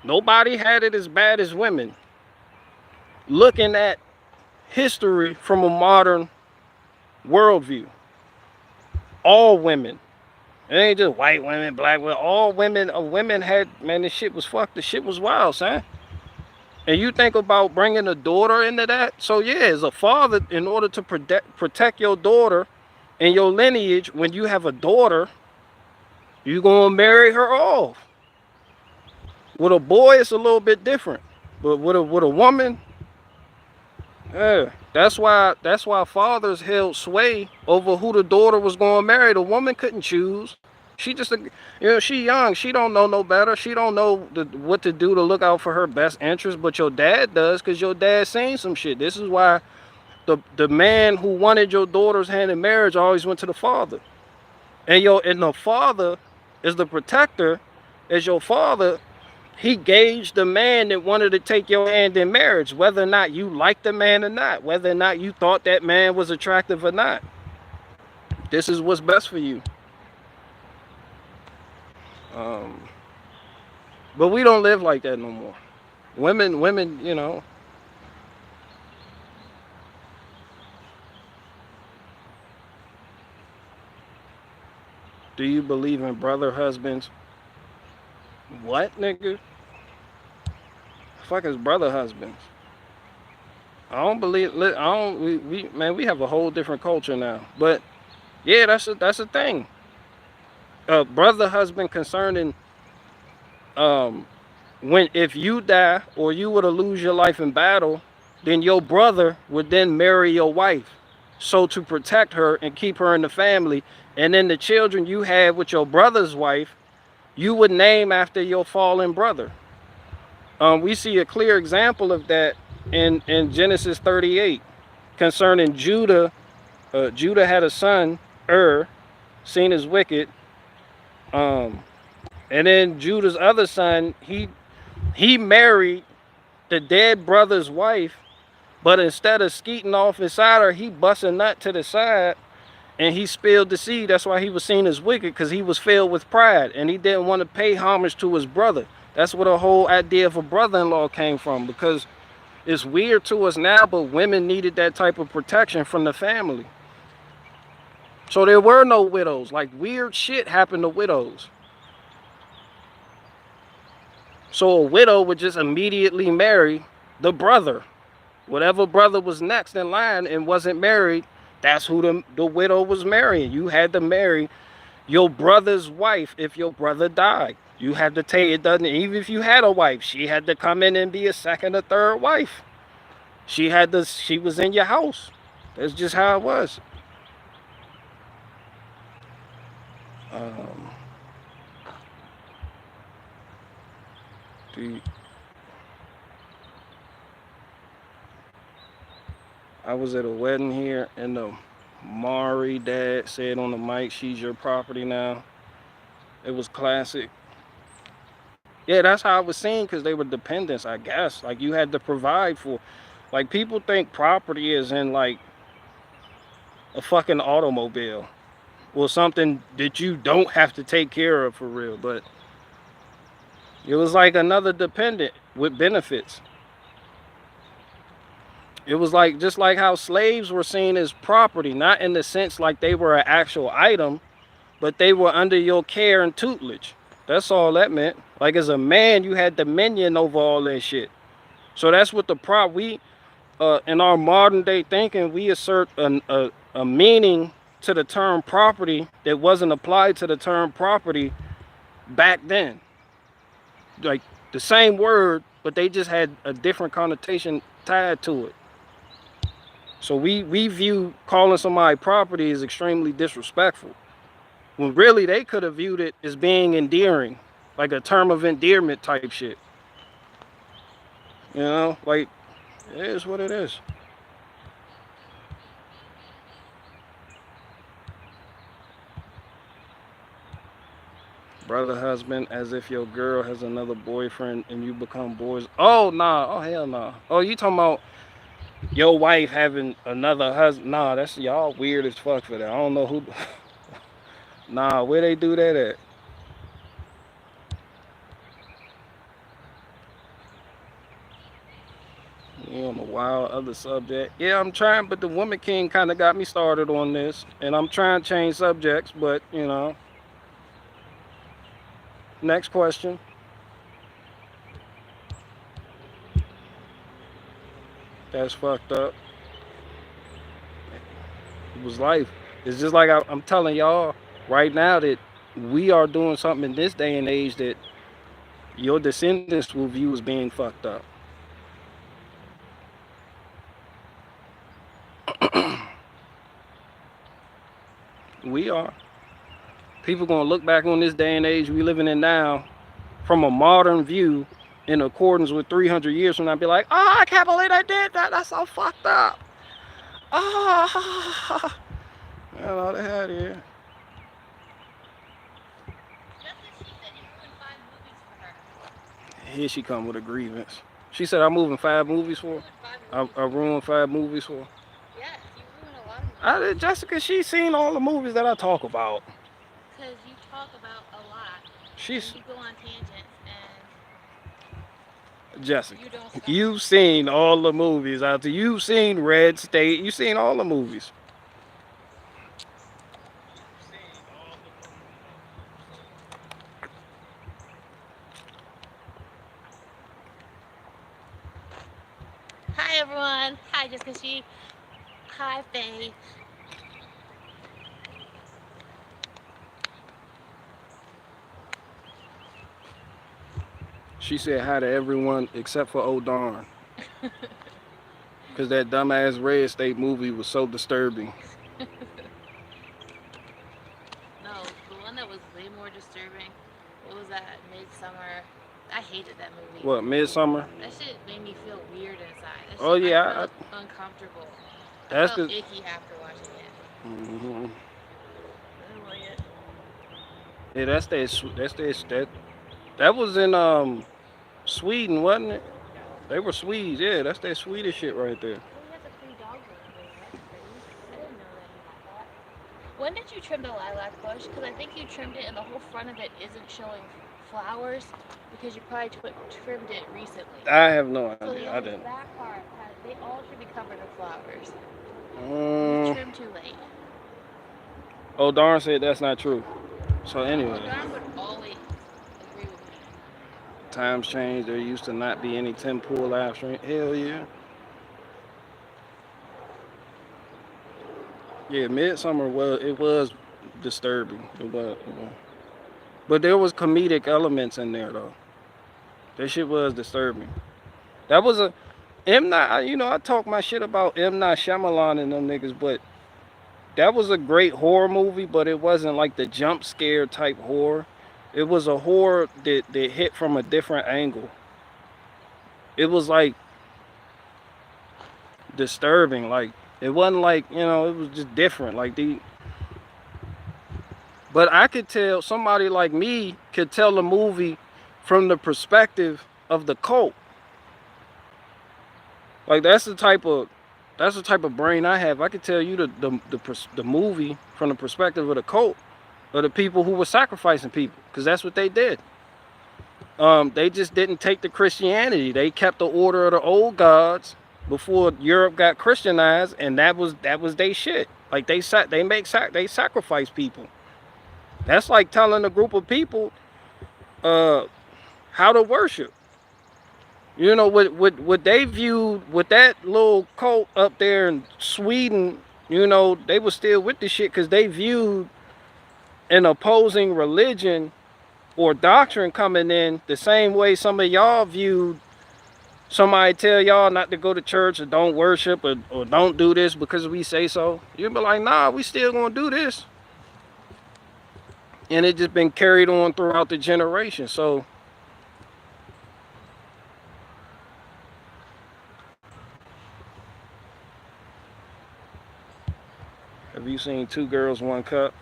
Nobody had it as bad as women. Looking at history from a modern worldview. All women. It ain't just white women, black women. All women had, man, this shit was fucked. The shit was wild, son. And you think about bringing a daughter into that. So yeah, as a father, in order to protect your daughter and your lineage, when you have a daughter, you gonna marry her off. With a boy, it's a little bit different. But with a woman, yeah, that's why fathers held sway over who the daughter was gonna marry. The woman couldn't choose. She just, she young. She don't know no better. She don't know what to do to look out for her best interest. But your dad does, because your dad seen some shit. This is why the man who wanted your daughter's hand in marriage always went to the father. And the father is the protector. As your father, he gauged the man that wanted to take your hand in marriage, whether or not you liked the man or not, whether or not you thought that man was attractive or not. This is what's best for you. But we don't live like that no more. Women, do you believe in brother husbands? What, nigga? Fuck is brother husbands? I don't believe. I don't. We have a whole different culture now. But yeah, that's a thing. Brother husband concerning when if you die or you were to lose your life in battle, then your brother would then marry your wife. So to protect her and keep her in the family, and then the children you have with your brother's wife, you would name after your fallen brother. We see a clear example of that in Genesis 38 concerning Judah. Judah had a son, seen as wicked. And then Judah's other son, he married the dead brother's wife, but instead of skeeting off inside her, he bust a nut to the side and he spilled the seed. That's why he was seen as wicked, because he was filled with pride and he didn't want to pay homage to his brother. That's where the whole idea of a brother-in-law came from, because it's weird to us now, but women needed that type of protection from the family. So there were no widows. Like, weird shit happened to widows. So a widow would just immediately marry the brother. Whatever brother was next in line and wasn't married, that's who the widow was marrying. You had to marry your brother's wife if your brother died. You had to take it. Doesn't, even if you had a wife, she had to come in and be a second or third wife. She was in your house. That's just how it was. I was at a wedding here, and the Mari dad said on the mic, "She's your property now." It was classic. Yeah, that's how I was seen, because they were dependents, I guess. Like, you had to provide for. Like, people think property is in, like, a fucking automobile or something that you don't have to take care of for real. But it was like another dependent with benefits. It was like, just like how slaves were seen as property, not in the sense like they were an actual item, but they were under your care and tutelage. That's all that meant. Like, as a man, you had dominion over all that shit. So that's what we in our modern day thinking, we assert a meaning to the term property that wasn't applied to the term property back then. Like, the same word, but they just had a different connotation tied to it. So we view calling somebody property as extremely disrespectful, when really they could have viewed it as being endearing, like a term of endearment type shit. You know, like, it is what it is. Brother husband, as if your girl has another boyfriend and you become boys. Oh nah, oh hell nah. Oh, you talking about your wife having another husband? Nah, that's y'all weird as fuck for that. I don't know who. Nah, where they do that at? You on a wild other subject. Yeah, I'm trying, but the Woman King kind of got me started on this, and I'm trying to change subjects. But next question. That's fucked up. It was life. It's just like I'm telling y'all right now that we are doing something in this day and age that your descendants will view as being fucked up. We are. People gonna look back on this day and age we living in now from a modern view in accordance with 300 years from now, be like, oh, I can't believe I did that. That's so fucked up. Oh, man, all the hell here. Here she come with a grievance. She said I'm moving 5 movies for her. I ruined 5 movies for her. Yes, you ruin a lot of movies. Jessica, she's seen all the movies that I talk about. Because you talk about a lot. She's and you go on tangents and Jessica. you don't stop. You've seen all the movies out there. You've seen Red State. You've seen all the movies. Hi everyone. Hi Jessica She. Hi Faith. She said hi to everyone except for Oh Darn. Because that dumbass Red State movie was so disturbing. No, the one that was way more disturbing. What was that? Midsummer. I hated that movie. What, Midsummer? That shit made me feel weird inside. That shit, Oh, yeah. I felt uncomfortable. I That's felt because. icky after watching it. Mm-hmm. I didn't like it. Yeah, that was in Sweden, wasn't it? They were Swedes, yeah. That's that Swedish shit right there. Oh, he has a pretty dog over there. That's pretty. I didn't know that he had that. When did you trim the lilac bush? Because I think you trimmed it and the whole front of it isn't showing flowers because you probably trimmed it recently. I have no So idea. the I whole didn't. back part, they all should be covered in flowers. You Mm, trimmed too late. oh, Darn said that's not true. So Well, anyway, Don would always agree with me. times change. There used to not be any Tim Pool live stream. Hell yeah. Yeah, Midsummer was disturbing. It was. But there was comedic elements in there though. That shit was disturbing. That was a M Night. I talk my shit about M Night Shyamalan and them niggas, but that was a great horror movie. But it wasn't like the jump scare type horror. It was a horror that hit from a different angle. It was like disturbing. Like it wasn't like it was just different. Like the But I could tell somebody like me could tell a movie from the perspective of the cult. Like that's the type of brain I have. I could tell you the movie from the perspective of the cult, of the people who were sacrificing people, because that's what they did. They just didn't take the Christianity. They kept the order of the old gods before Europe got Christianized, and that was they shit. Like they sacrifice people. That's like telling a group of people uh, how to worship. What they viewed with that little cult up there in Sweden. They were still with the shit because they viewed an opposing religion or doctrine coming in the same way some of y'all viewed somebody tell y'all not to go to church or don't worship or don't do this because we say so. You'd be like, nah, we still gonna do this. And it just been carried on throughout the generation. So have you seen Two Girls, One Cup?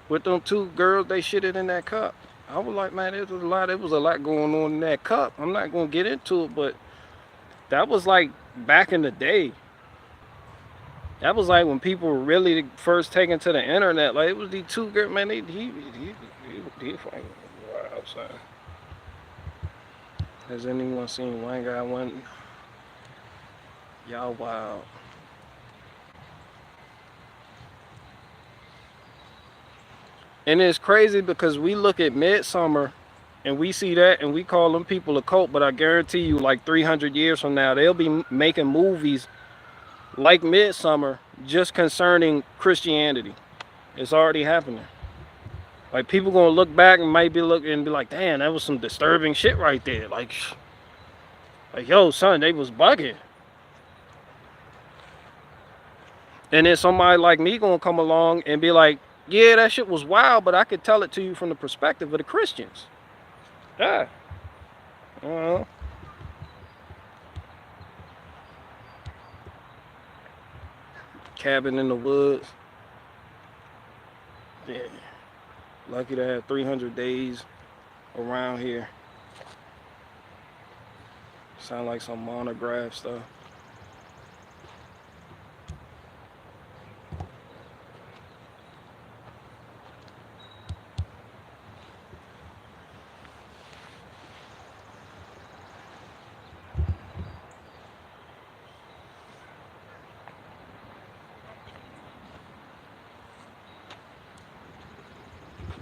With them two girls, they shitted in that cup. I was like, man, there was a lot going on in that cup. I'm not gonna get into it, but that was like back in the day. That was like when people were really first taken to the internet. Like it was the two girls, man. He fucking wild, son. Has anyone seen one guy one? Y'all wild. And it's crazy because we look at Midsummer and we see that and we call them people a cult, but I guarantee you, like 300 years from now, they'll be making movies like Midsummer just concerning Christianity. It's already happening. Like people gonna look back and might be looking and be like, damn, that was some disturbing shit right there. Like yo, son, they was bugging. And then somebody like me gonna come along and be like, yeah, that shit was wild, but I could tell it to you from the perspective of the Christians. Yeah. Uh, Cabin in the woods. Yeah. Lucky to have 300 days around here. Sound like some monograph stuff.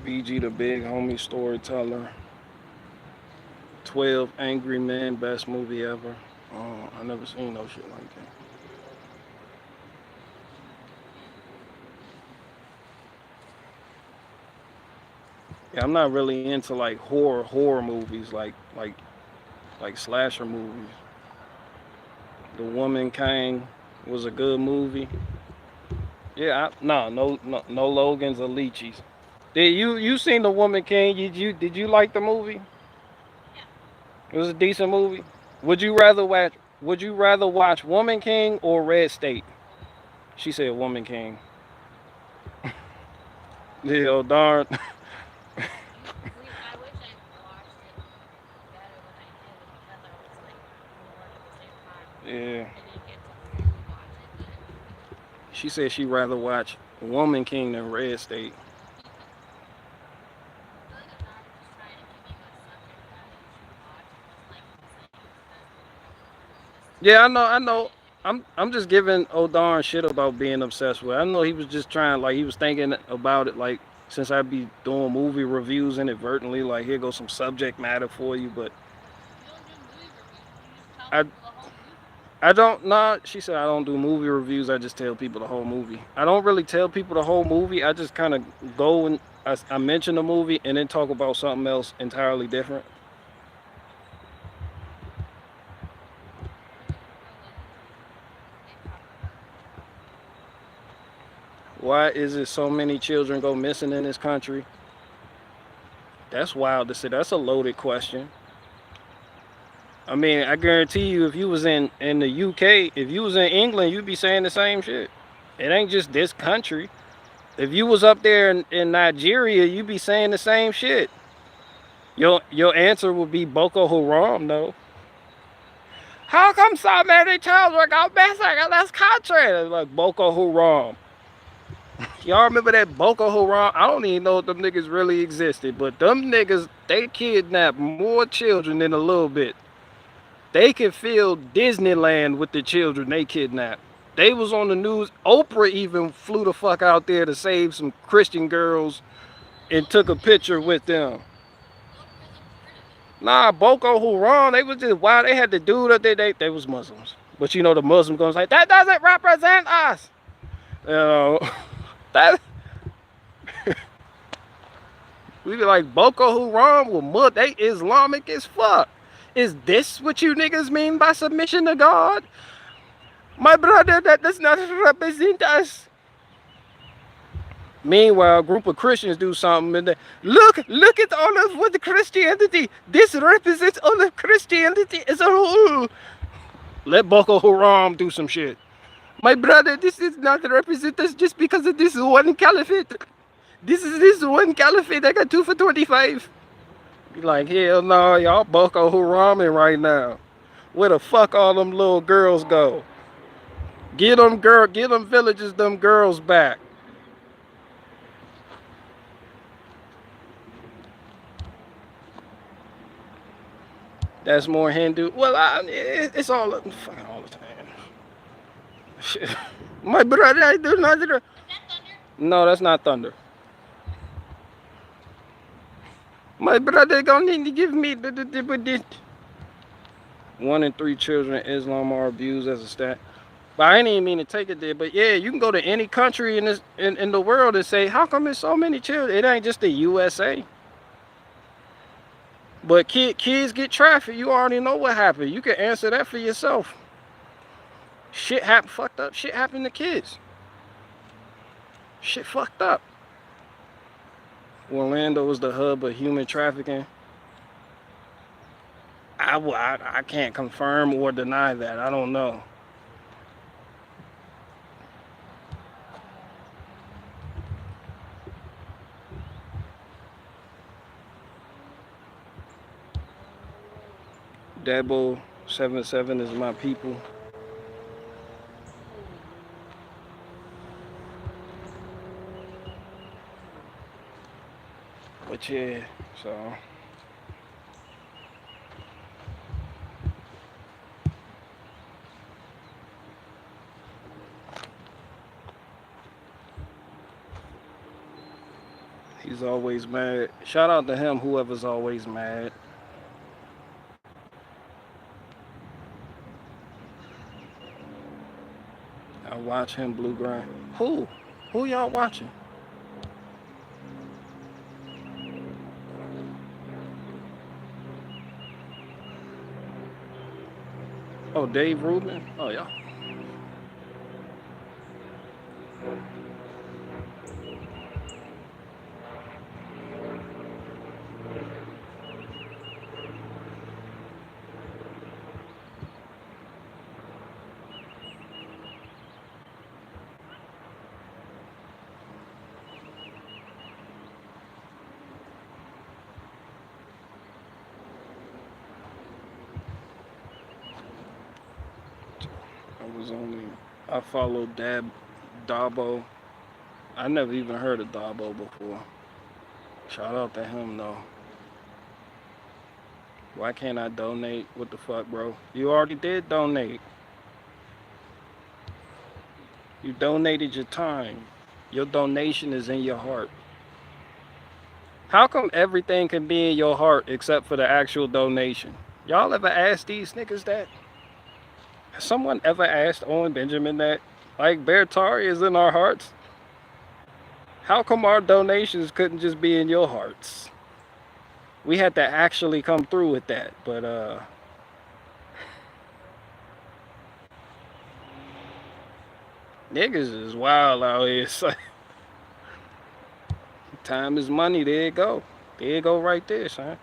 BG the Big Homie Storyteller. 12 Angry Men, best movie ever. I never seen no shit like that. Yeah, I'm not really into like horror movies, like slasher movies. The Woman King was a good movie. Yeah, no Logans or Leechies. Did you seen The Woman King? Did you like the movie? Yeah. It was a decent movie. Would you rather watch Woman King or Red State? She said Woman King. Yeah, oh darn. I wish I watched it better than I did because I was like bored at the same time. Yeah. I didn't get to fully watch it, but She said she'd rather watch Woman King than Red State. I feel like I'm not just trying to give you a subject matter you should watch. I'm just like saying because just Yeah, I to know, I say know. it. I'm just giving O'Darn shit about being obsessed with it. I know he was just trying, like he was thinking about it, like since I be doing movie reviews inadvertently, like here goes some subject matter for you, but You don't do movie reviews. You just tell I people the whole movie. I don't nah. She said I don't do movie reviews. I just tell people the whole movie. I don't really tell people the whole movie. I just kind of go and I mention the movie and then talk about something else entirely different. I listen to when they talk about the movie. Why is it so many children go missing in this country? That's wild to say. That's a loaded question. I mean, I guarantee you, if you was in the UK, if you was in England, you'd be saying the same shit. It ain't just this country. If you was up there in Nigeria, you'd be saying the same shit. Your answer would be Boko Haram, though. How come so many children go missing in this country? Like Boko Haram. Y'all remember that Boko Haram? I don't even know if them niggas really existed, but them niggas, they kidnapped more children than a little bit. They could fill Disneyland with the children they kidnapped. They was on the news. Oprah even flew the fuck out there to save some Christian girls and took a Oprah's in picture on it with too. them. Oprah's a part of it. Nah, Boko Haram, they was just wild. They had the dude that they was Muslims. But you know the Muslim goes like, that doesn't represent us. You know, that we be like Boko Haram with mud. They Islamic as fuck. Is this what you niggas mean by submission to God? My brother, that does not represent us. Meanwhile, a group of Christians do something and they look at all of what the Christianity. This represents all of Christianity as a whole. Let Boko Haram do some shit. My brother, this is not represent us just because of this one caliphate. This is this one caliphate I got 2 for 25. Be like, hell no, y'all Boko Haramin right now. Where the fuck all them little girls go? Get them villages, them girls back. That's more Hindu. Well, it's all fucking all the time. Shit. My brother, I do not. Is that thunder? No, that's not thunder. My brother gonna need to give me the. 1 in 3 children in Islam are abused as a stat. But I ain't even mean to take it there. But yeah, you can go to any country in the world and say, how come there's so many children? It ain't just the USA. But kids get trafficked. You already know what happened. You can answer that for yourself. Shit happened, fucked up. Shit happened to kids. Shit fucked up. Orlando is the hub of human trafficking. I can't confirm or deny that. I don't know. Dabo 77 is my people. But yeah, so he's always mad. Shout out to him, whoever's always mad. I watch him blue grind. Who? Who y'all watching? Oh, Dave Rubin? Oh, yeah. I was only. I followed Dabo. I never even heard of Dabo before. Shout out to him, though. Why can't I donate? What the fuck, bro? You already did donate. You donated your time. Your donation is in your heart. How come everything can be in your heart except for the actual donation? Y'all ever asked these niggas that? Has someone ever asked Owen Benjamin that? Like Bertari is in our hearts. How come our donations couldn't just be in your hearts? We had to actually come through with that, but niggas is wild out here. So, time is money. There you go. There you go right there, son.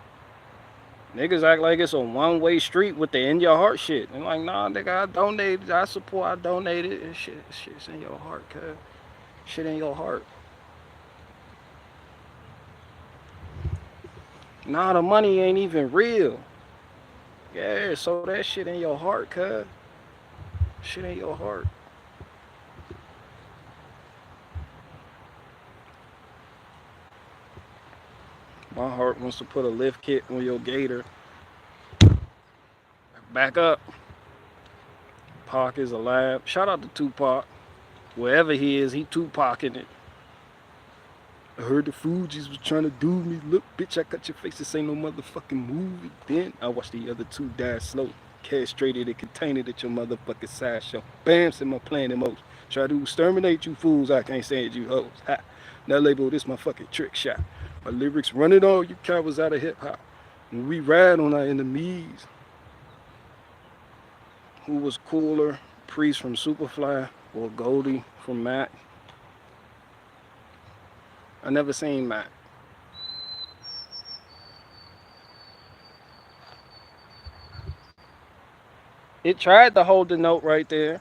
Niggas act like it's a one-way street with the in your heart shit. And like, nah, nigga, I donated, I support, I donated. And shit's in your heart, cuz. Shit in your heart. Nah, the money ain't even real. Yeah, so that shit in your heart, cuz. Shit in your heart. My heart wants to put a lift kit on your gator. Back up. Pac is alive. Shout out to Tupac. Wherever he is, he Tupacing it. I heard the Fugees was trying to do me. Look, bitch, I cut your face. This ain't no motherfucking movie. Then I watched the other two die slow. Castrated and contained at your motherfucking sideshow. Bam, said my plan in motion. Try to exterminate you fools. I can't stand you hoes. Ha. Now label this my fucking trick shot. My lyrics running all you cowards out of hip hop. When we ride on our enemies. Who was cooler? Priest from Superfly or Goldie from Mac? I never seen Mac. It tried to hold the note right there.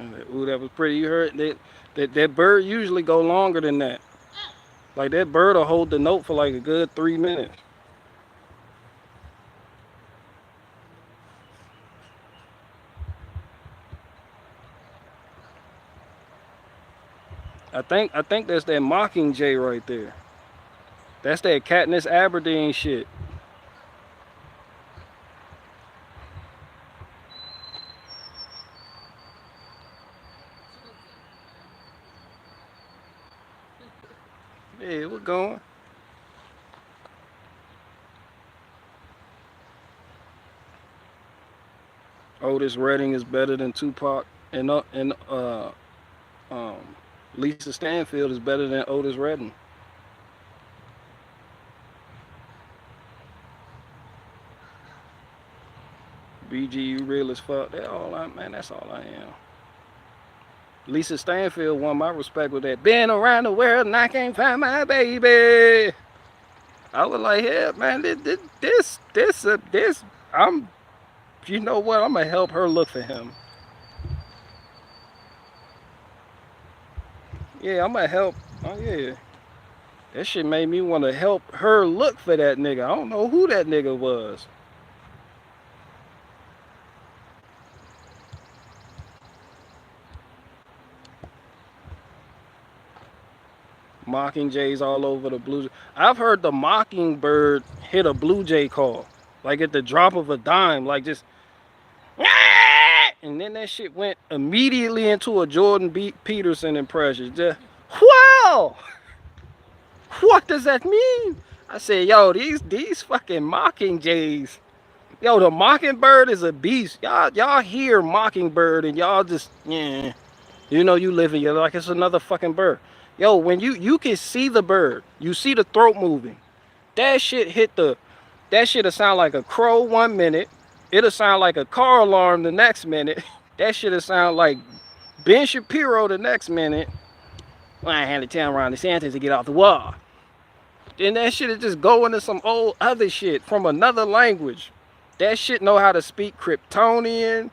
Ooh, that was pretty. You heard that bird usually go longer than that. Like that bird will hold the note for like a good 3 minutes. I think that's that Mockingjay right there. That's that Katniss Aberdeen shit. Yeah, we're going. Otis Redding is better than Tupac, and um, Lisa Stanfield is better than Otis Redding. BG, you real as fuck. That all I man. That's all I am. Lisa Stanfield won my respect with that. Been around the world and I can't find my baby. I was like, yeah, man, this. I'm, you know what? I'm gonna help her look for him. Yeah, I'm gonna help. Oh yeah, that shit made me want to help her look for that nigga. I don't know who that nigga was. Mockingjays all over the blue. I've heard the mockingbird hit a blue jay call, like at the drop of a dime, like just, and then that shit went immediately into a Jordan B. Peterson impression. Just, wow, what does that mean? I said, yo, these fucking mockingjays. Yo, the mockingbird is a beast. Y'all hear mockingbird and y'all just, yeah. You know you living your like it's another fucking bird. Yo, when you can see the bird, you see the throat moving. That shit hit the that shit'll sound like a crow 1 minute. It'll sound like a car alarm the next minute. That shit'll sound like Ben Shapiro the next minute. Well, I had to tell Ron DeSantis to get off the wall. Then that shit'll just go into some old other shit from another language. That shit know how to speak Kryptonian,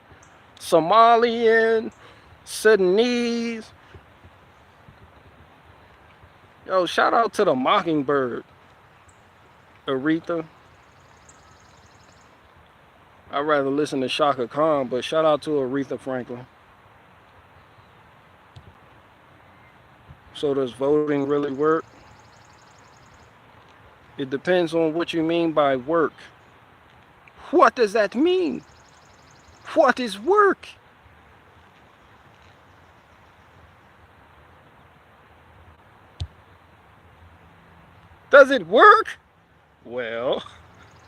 Somalian, Sudanese. Yo, shout out to the mockingbird, Aretha. I'd rather listen to Shaka Khan, but shout out to Aretha Franklin. So does voting really work? It depends on what you mean by work. What does that mean? What is work? Does it work? Well,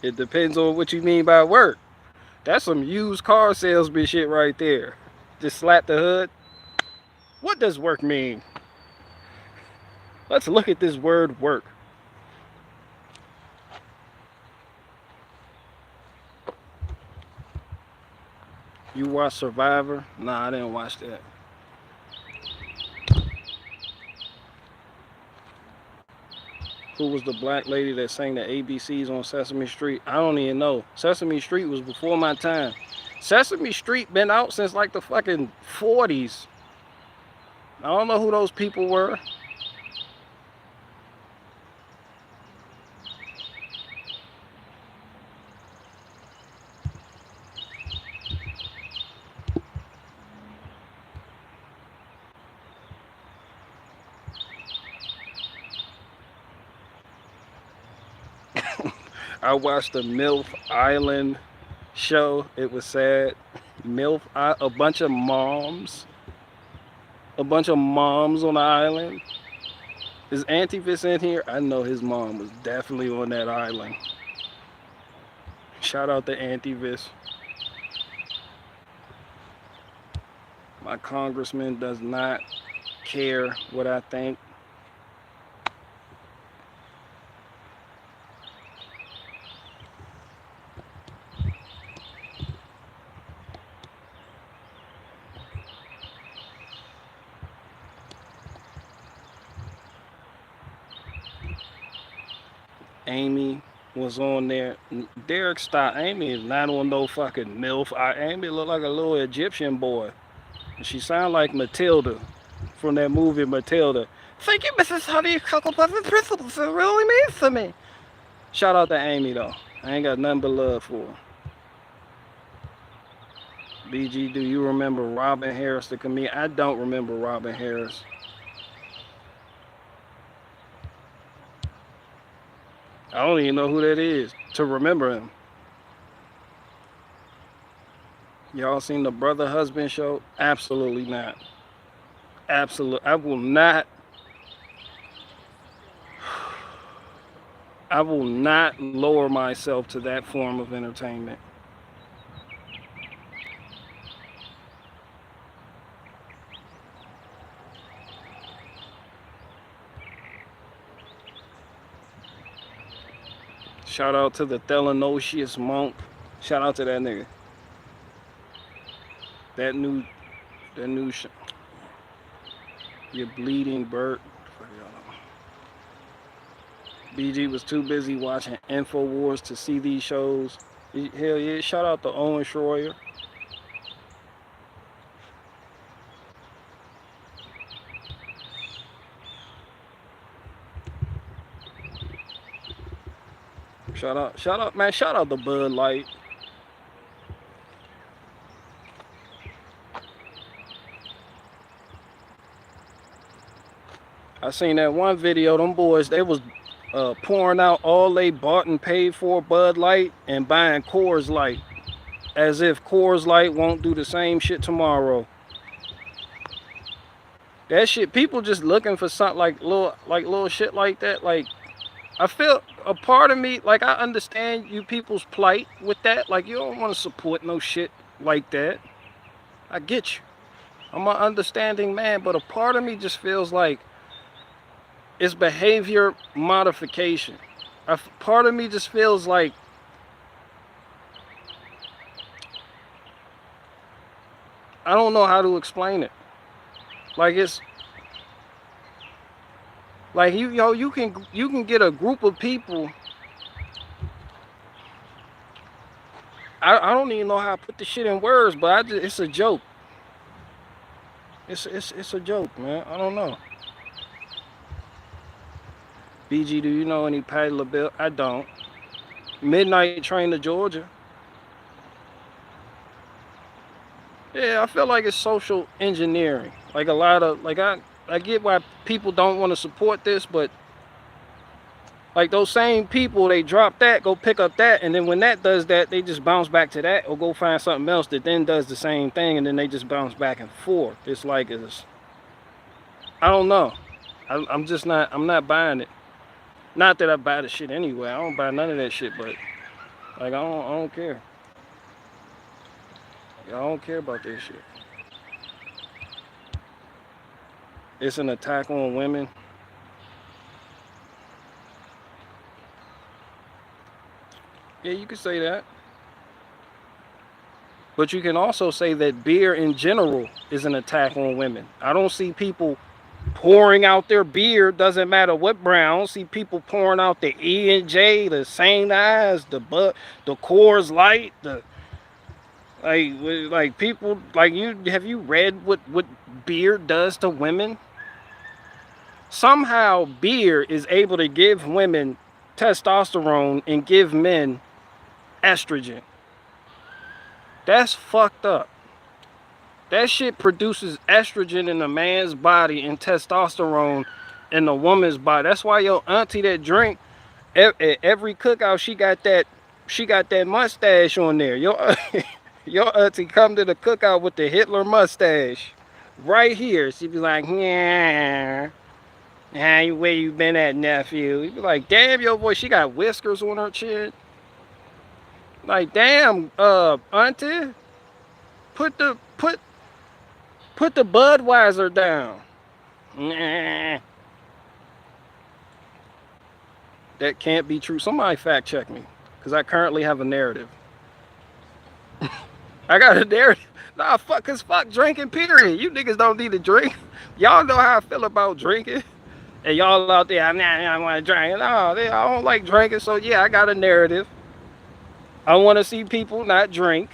it depends on what you mean by work. That's some used car salesman shit right there. Just slap the hood. What does work mean? Let's look at this word work. You watch Survivor? Nah, I didn't watch that. Who was the black lady that sang the ABCs on Sesame Street? I don't even know. Sesame Street was before my time. Sesame Street been out since like the fucking 40s. I don't know who those people were. I watched the MILF Island show. It was sad. MILF, a bunch of moms. A bunch of moms on the island. Is Antivis in here? I know his mom was definitely on that island. Shout out to Antivis. My congressman does not care what I think. Amy was on there. Derek Stott. Amy is not on no fucking MILF. Amy look like a little Egyptian boy. She sound like Matilda from that movie Matilda. Thank you, Mrs. Honey, Cocoa Puff and Principles. It really means to me. Shout out to Amy though. I ain't got nothing but love for her. BG, do you remember Robin Harris, the comedian? I don't remember Robin Harris. I don't even know who that is to remember him. Y'all seen the Brother Husband show? Absolutely not. Absolutely. I will not lower myself to that form of entertainment. Shout out to the Thelonosius monk. Shout out to that nigga. That new, that new, you bleeding bird. BG was too busy watching InfoWars to see these shows. Hell yeah! Shout out to Owen Schroyer. Shout out, man! Shout out to Bud Light. I seen that one video. Them boys, they was pouring out all they bought and paid for Bud Light and buying Coors Light, as if Coors Light won't do the same shit tomorrow. That shit, people just looking for something like little shit like that. Like, I feel a part of me, like I understand you people's plight with that. Like, you don't want to support no shit like that. I get you. I'm an understanding man, but a part of me just feels like it's behavior modification. A part of me just feels like I don't know how to explain it. Like it's like you can get a group of people. I don't even know how to put the shit in words, but it's a joke. It's a joke, man. I don't know. BG, do you know any Patti LaBelle? I don't. Midnight Train to Georgia. Yeah, I feel like it's social engineering. Like a lot of I get why people don't want to support this, but like those same people, they drop that, go pick up that, and then when that does that, they just bounce back to that or go find something else that then does the same thing, and then they just bounce back and forth. It's like I don't know. I'm not buying it. Not that I buy the shit anyway. I don't buy none of that shit, but like I don't care. I don't care about this shit. It's an attack on women. Yeah, you could say that. But you can also say that beer in general is an attack on women. I don't see people pouring out their beer, doesn't matter what brand. I don't see people pouring out the E&J, the St. Ives, the Coors Light, the like people like you. Have you read what beer does to women? Somehow beer is able to give women testosterone and give men estrogen. That's fucked up. That shit produces estrogen in a man's body and testosterone in a woman's body. That's why your auntie that drink every cookout, she got that mustache on there. Your auntie come to the cookout with the Hitler mustache right here. She be like, yeah, where you been at, nephew? You be like, damn, your boy, she got whiskers on her chin. Like, damn, auntie, put the Budweiser down. Nah. That can't be true. Somebody fact check me, because I currently have a narrative. I got a narrative. Nah, fuck drinking, period. You niggas don't need to drink. Y'all know how I feel about drinking. And y'all out there, I want to drink. No, I don't like drinking, so yeah, I got a narrative. I want to see people not drink,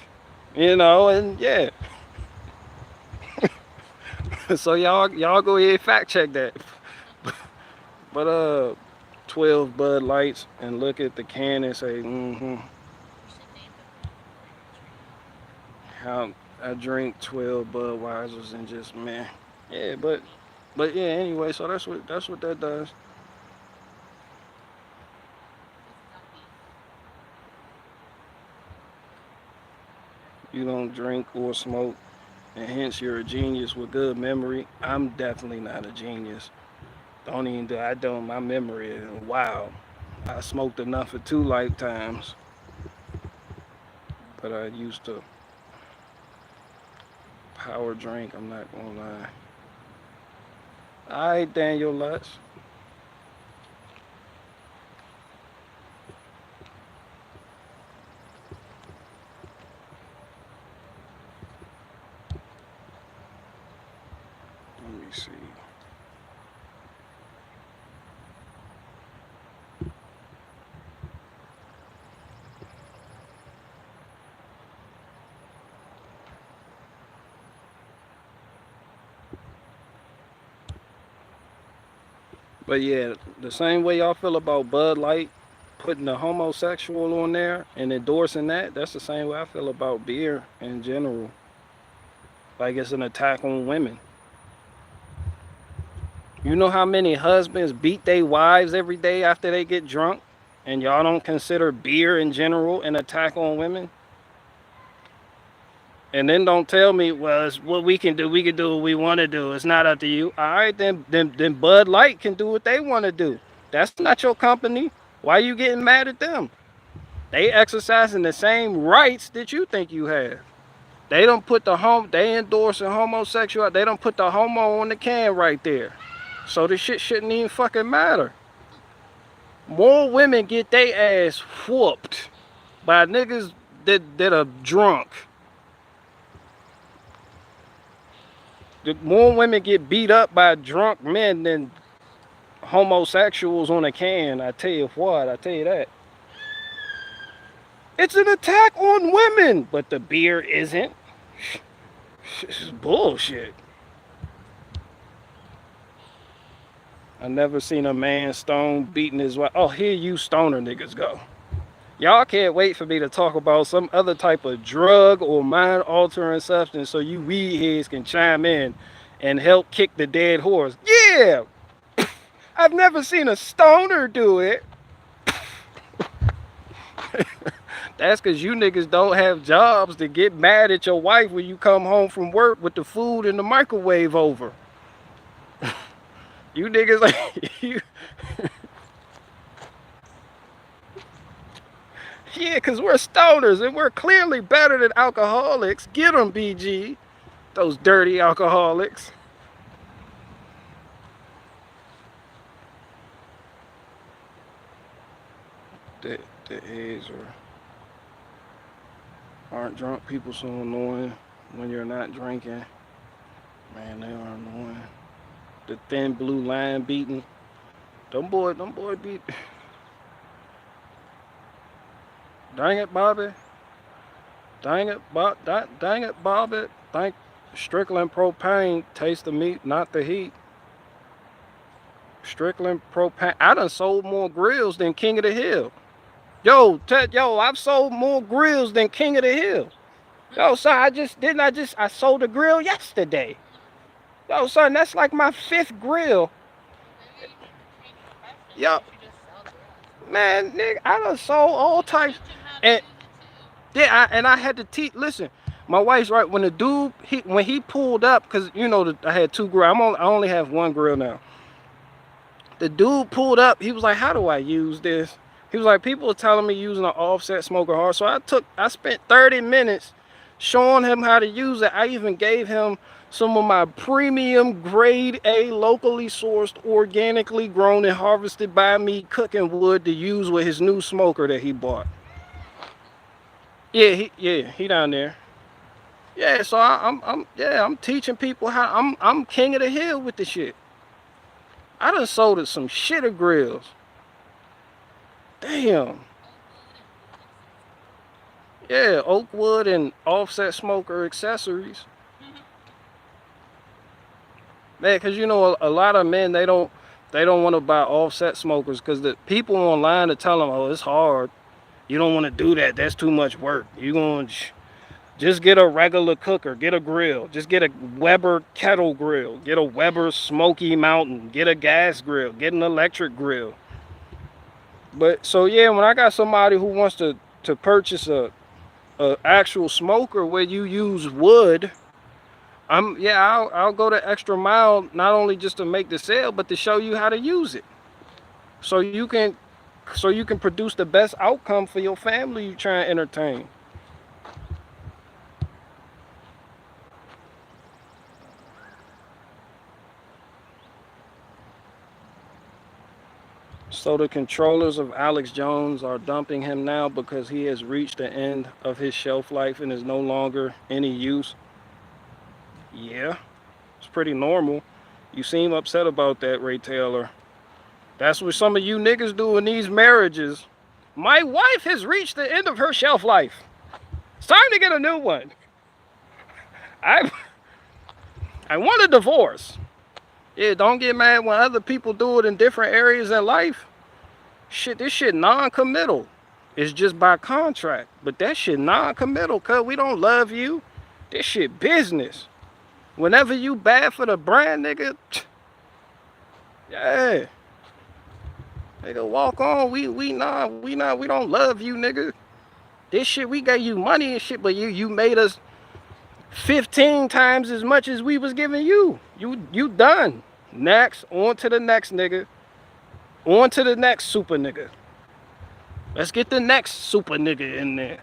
and yeah. So y'all go ahead and fact check that. But 12 Bud Lights and look at the can and say, mm-hmm. You should name the How I drink 12 Budweisers and just man. Yeah, but yeah, anyway, so that's what that does. It's guppy. You don't drink or smoke, and hence you're a genius with good memory. I'm definitely not a genius. Don't even do I don't my memory is wow. I smoked enough for 2 lifetimes, but I used to power drink, I'm not gonna lie. Alright, Daniel Lutz. Let me see. But yeah, the same way y'all feel about Bud Light putting the homosexual on there and endorsing that, that's the same way I feel about beer in general. Like it's an attack on women. You know how many husbands beat their wives every day after they get drunk? And y'all don't consider beer in general an attack on women? And then don't tell me, well, it's what we can do. We can do what we want to do. It's not up to you. All right, then Bud Light can do what they want to do. That's not your company. Why are you getting mad at them? They exercising the same rights that you think you have. They don't put they endorsing homosexual. They don't put the homo on the can right there. So this shit shouldn't even fucking matter. More women get their ass whooped by niggas that are drunk. More women get beat up by drunk men than homosexuals on a can. I tell you what, I tell you that. It's an attack on women, but the beer isn't. This is bullshit. I never seen a man stone beating his wife. Oh, here you stoner niggas go. Y'all can't wait for me to talk about some other type of drug or mind altering substance so you weed heads can chime in and help kick the dead horse. Yeah, I've never seen a stoner do it. That's because you niggas don't have jobs to get mad at your wife when you come home from work with the food in the microwave over. You niggas like you. Yeah, because we're stoners and we're clearly better than alcoholics. Get them, BG. Those dirty alcoholics. The, the eggs aren't drunk people so annoying when you're not drinking. Man, they are annoying. The thin blue line beating. Them boy beat. Dang it, Bobby. Dang it, Bobby. Thank Strickland propane. Taste the meat, not the heat. Strickland propane. I done sold more grills than King of the Hill. Yo, I've sold more grills than King of the Hill. Yo, son, I sold a grill yesterday. Yo, son, that's like my 5th grill. Maybe you should change your profession. Yo, You should just sell grills. man, nigga, I done sold all types. Teach him how to And use it too. yeah, and I had to teach. Listen, my wife's right. When the dude, when he pulled up, because you know I had 2 grill. I only have 1 grill now. The dude pulled up. He was like, "How do I use this?" He was like, "People are telling me using an offset smoker hard." So I spent 30 minutes showing him how to use it. I even gave him some of my premium grade A locally sourced, organically grown and harvested by me cooking wood to use with his new smoker that he bought. Yeah, he down there. Yeah, so I'm teaching people how I'm king of the hill with the shit. I done sold it some shitter grills. Damn. Oak wood and wood accessories. Yeah, oak wood and offset smoker accessories. Man, because you know a lot of men they don't want to buy offset smokers because the people online to tell them, oh, it's hard. You don't want to do that. That's too much work. You going to just get a regular cooker, get a grill, just get a Weber kettle grill, get a Weber Smoky Mountain, get a gas grill, get an electric grill. But so yeah, when I got somebody who wants to purchase a actual smoker where you use wood, I'll go the extra mile not only just to make the sale, but to show you how to use it. So you can produce the best outcome for your family you try and entertain. So the controllers of Alex Jones are dumping him now because he has reached the end of his shelf life and is no longer any use. Yeah, it's pretty normal. You seem upset about that, Ray Taylor. That's what some of you niggas do in these marriages. My wife has reached the end of her shelf life. It's time to get a new one. I I want a divorce. Yeah, don't get mad when other people do it in different areas in life. Shit, this shit non-committal. It's just by contract. But that shit non-committal, cuz we don't love you. This shit business. Whenever you bad for the brand, nigga, yeah. Nigga, walk on. We don't love you, nigga. This shit, we gave you money and shit, but you made us 15 times as much as we was giving you. You done. Next, on to the next nigga. On to the next super nigga. Let's get the next super nigga in there.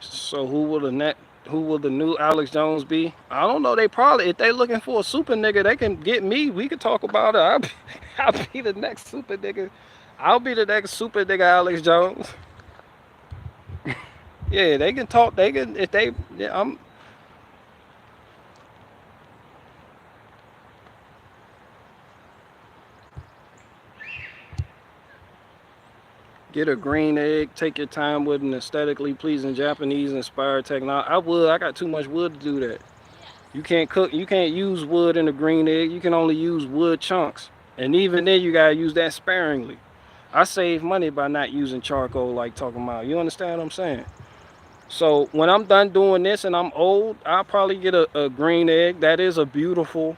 So who will the new Alex Jones be? I don't know. They probably, if they looking for a super nigga, they can get me. We could talk about it. I'll be the next super nigga. I'll be the next super nigga Alex Jones. Yeah, they can talk. They can if they. Yeah, I'm get a green egg. Take your time with an aesthetically pleasing Japanese inspired technology. I would. I got too much wood to do that. You can't cook. You can't use wood in a green egg. You can only use wood chunks, and even then you gotta use that sparingly. I save money by not using charcoal like talking about. You understand what I'm saying? So when I'm done doing this and I'm old, I'll probably get a green egg. That is a beautiful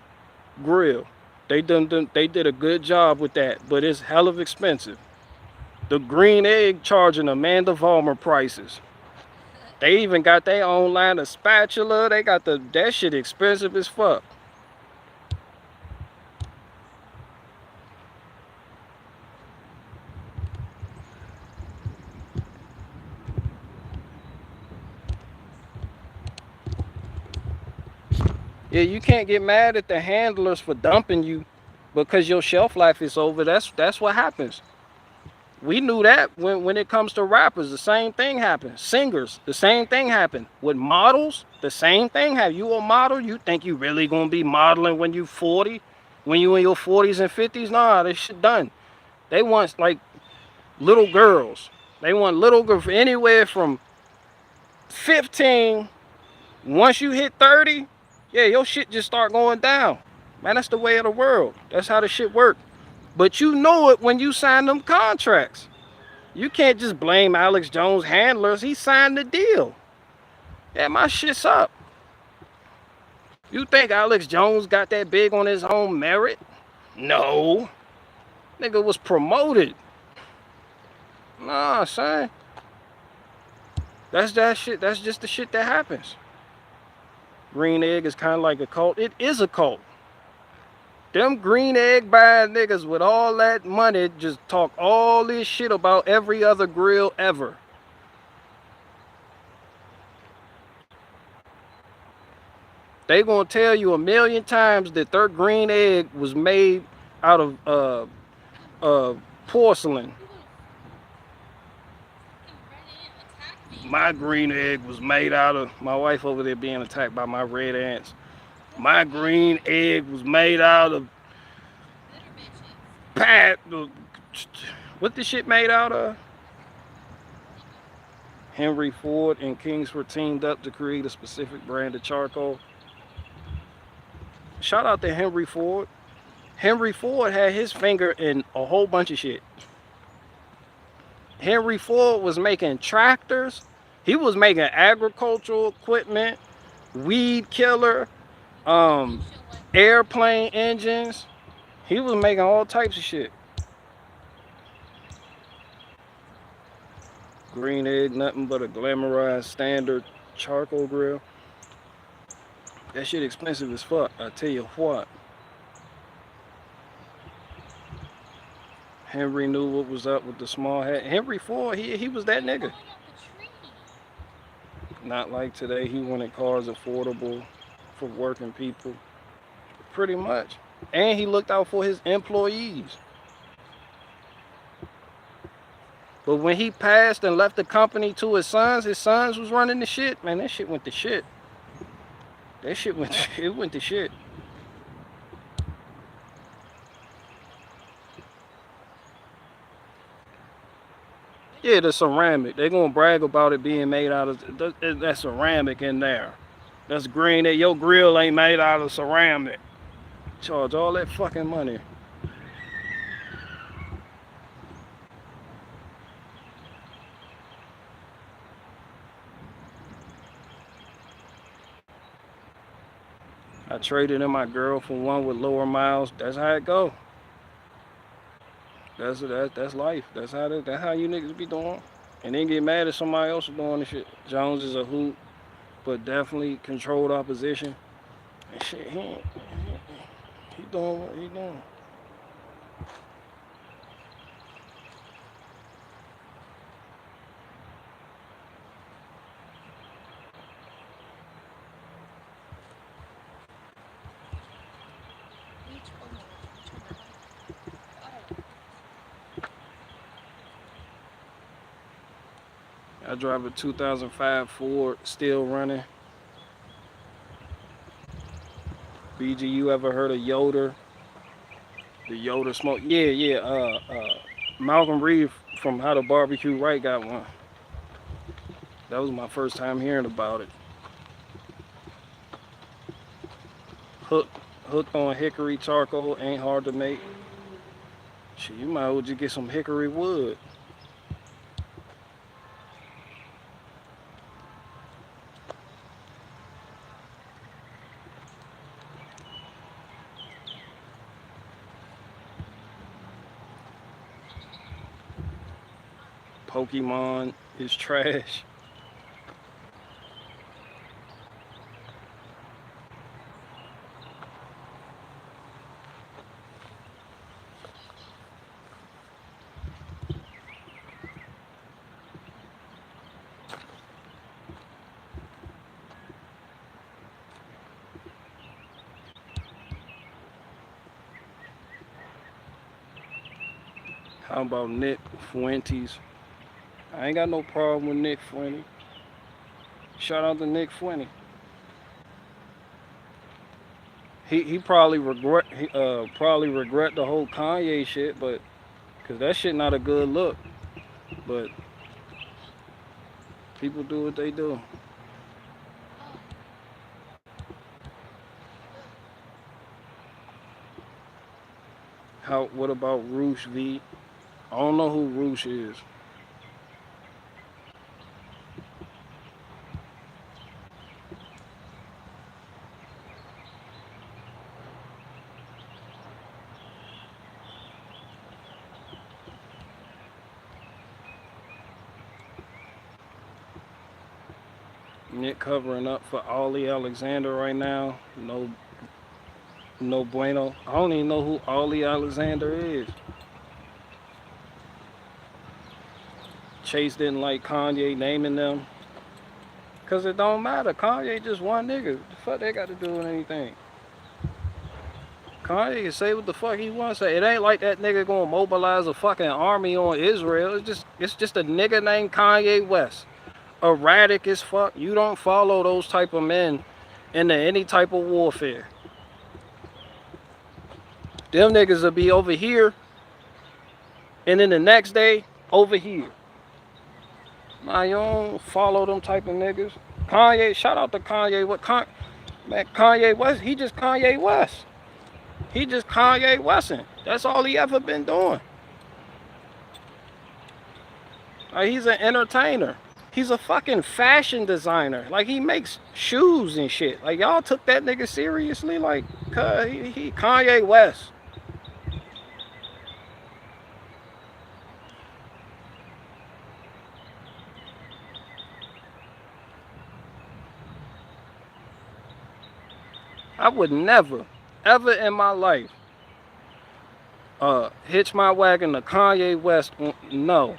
grill. They did a good job with that, but it's hell of expensive. The green egg charging Amanda Vollmer prices. They even got their own line of spatula. They got that shit expensive as fuck. Yeah, you can't get mad at the handlers for dumping you because your shelf life is over. That's what happens. We knew that when it comes to rappers, the same thing happens. Singers, the same thing happened. With models, the same thing happened. You a model, you think you really gonna be modeling when you 40, when you in your 40s and 50s? Nah, this shit done. They want like little girls. They want little girls anywhere from 15. Once you hit 30, yeah, your shit just start going down. Man, that's the way of the world. That's how the shit work. But you know it when you sign them contracts. You can't just blame Alex Jones handlers. He signed the deal. Yeah, my shit's up. You think Alex Jones got that big on his own merit? No. Nigga was promoted. Nah, son. That's that shit. That's just the shit that happens. Green egg is kind of like a cult. It is a cult. Them green egg buying niggas with all that money just talk all this shit about every other grill ever. They gonna tell you a million times that their green egg was made out of porcelain. My green egg was made out of my wife over there being attacked by my red ants. My green egg was made out of pat. What this shit made out of? Henry Ford and Kingsford teamed up to create a specific brand of charcoal. Shout out to Henry Ford. Henry Ford had his finger in a whole bunch of shit. Henry Ford was making tractors. He was making agricultural equipment, weed killer, um, airplane engines. He was making all types of shit. Green egg, nothing but a glamorized standard charcoal grill. That shit expensive as fuck. I tell you what. Henry knew what was up with the small hat. Henry Ford, he was that nigga. Not like today. He wanted cars affordable for working people. Pretty much. And he looked out for his employees. But when he passed and left the company to his sons was running the shit. Man, that shit went to shit. That shit went it went to shit. Yeah, the ceramic. They're gonna brag about it being made out of that ceramic in there. That's green. That your grill ain't made out of ceramic. Charge all that fucking money. I traded in my girl for one with lower miles. That's how it go. That's life. That's how you niggas be doing. And then get mad at somebody else for doing the shit. Jones is a hoot, but definitely controlled opposition. And shit, he doing what he doing. I drive a 2005 Ford, still running. BG, you ever heard of Yoder? The Yoder smoke? Yeah. Malcolm Reed from How to Barbecue Right got one. That was my first time hearing about it. Hooked on hickory charcoal, ain't hard to make. Shit, you might as well just get some hickory wood. Pokemon is trash. How about Nick Fuentes? I ain't got no problem with Nick Fuentes. Shout out to Nick Fuentes. He probably regret the whole Kanye shit, but cause that shit not a good look. But people do what they do. What about Roosh V? I don't know who Roosh is. Nick covering up for Ollie Alexander right now. No bueno. I don't even know who Ollie Alexander is. Chase didn't like Kanye naming them. Cause it don't matter. Kanye just one nigga. The fuck they got to do with anything? Kanye can say what the fuck he wants to say. It ain't like that nigga gonna mobilize a fucking army on Israel. It's just a nigga named Kanye West. Erratic as fuck. You don't follow those type of men into any type of warfare. Them niggas will be over here, and then the next day over here. Nah, you don't follow them type of niggas. Kanye, shout out to Kanye. Man, Kanye West, he just Kanye West. He just Kanye Westin'. That's all he ever been doing. Like, he's an entertainer. He's a fucking fashion designer. Like, he makes shoes and shit. Like, y'all took that nigga seriously? Like, he Kanye West. I would never, ever in my life, hitch my wagon to Kanye West. No.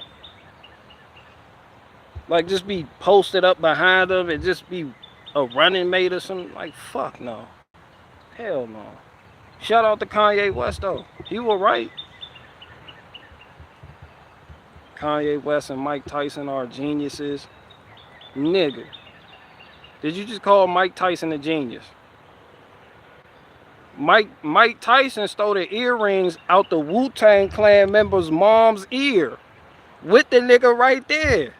Like, just be posted up behind him and just be a running mate or something. Like, fuck no. Hell no. Shout out to Kanye West, though. He was right. Kanye West and Mike Tyson are geniuses. Nigga. Did you just call Mike Tyson a genius? Mike Tyson stole the earrings out the Wu-Tang Clan member's mom's ear. With the nigga right there.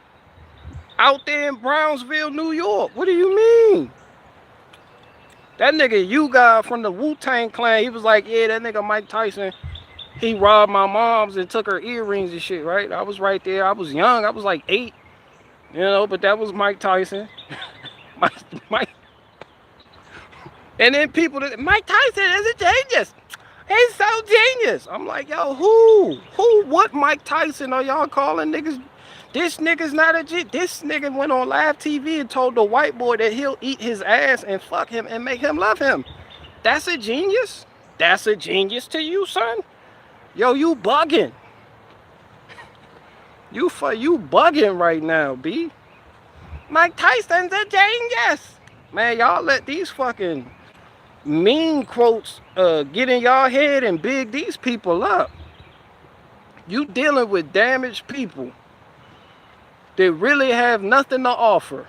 Out there in Brownsville, New York. What do you mean? That nigga U-God from the Wu-Tang Clan, he was like, yeah, that nigga Mike Tyson, he robbed my mom's and took her earrings and shit, right? I was right there. I was young. I was like 8. You know, but that was Mike Tyson. Mike. And then people, Mike Tyson is a genius. He's so genius. I'm like, yo, who? What Mike Tyson are y'all calling niggas? This nigga's not a G. This nigga went on live TV and told the white boy that he'll eat his ass and fuck him and make him love him. That's a genius? That's a genius to you, son? Yo, you bugging. You bugging right now, B. Mike Tyson's a genius. Man, y'all let these fucking mean quotes get in y'all head and big these people up. You dealing with damaged people that really have nothing to offer.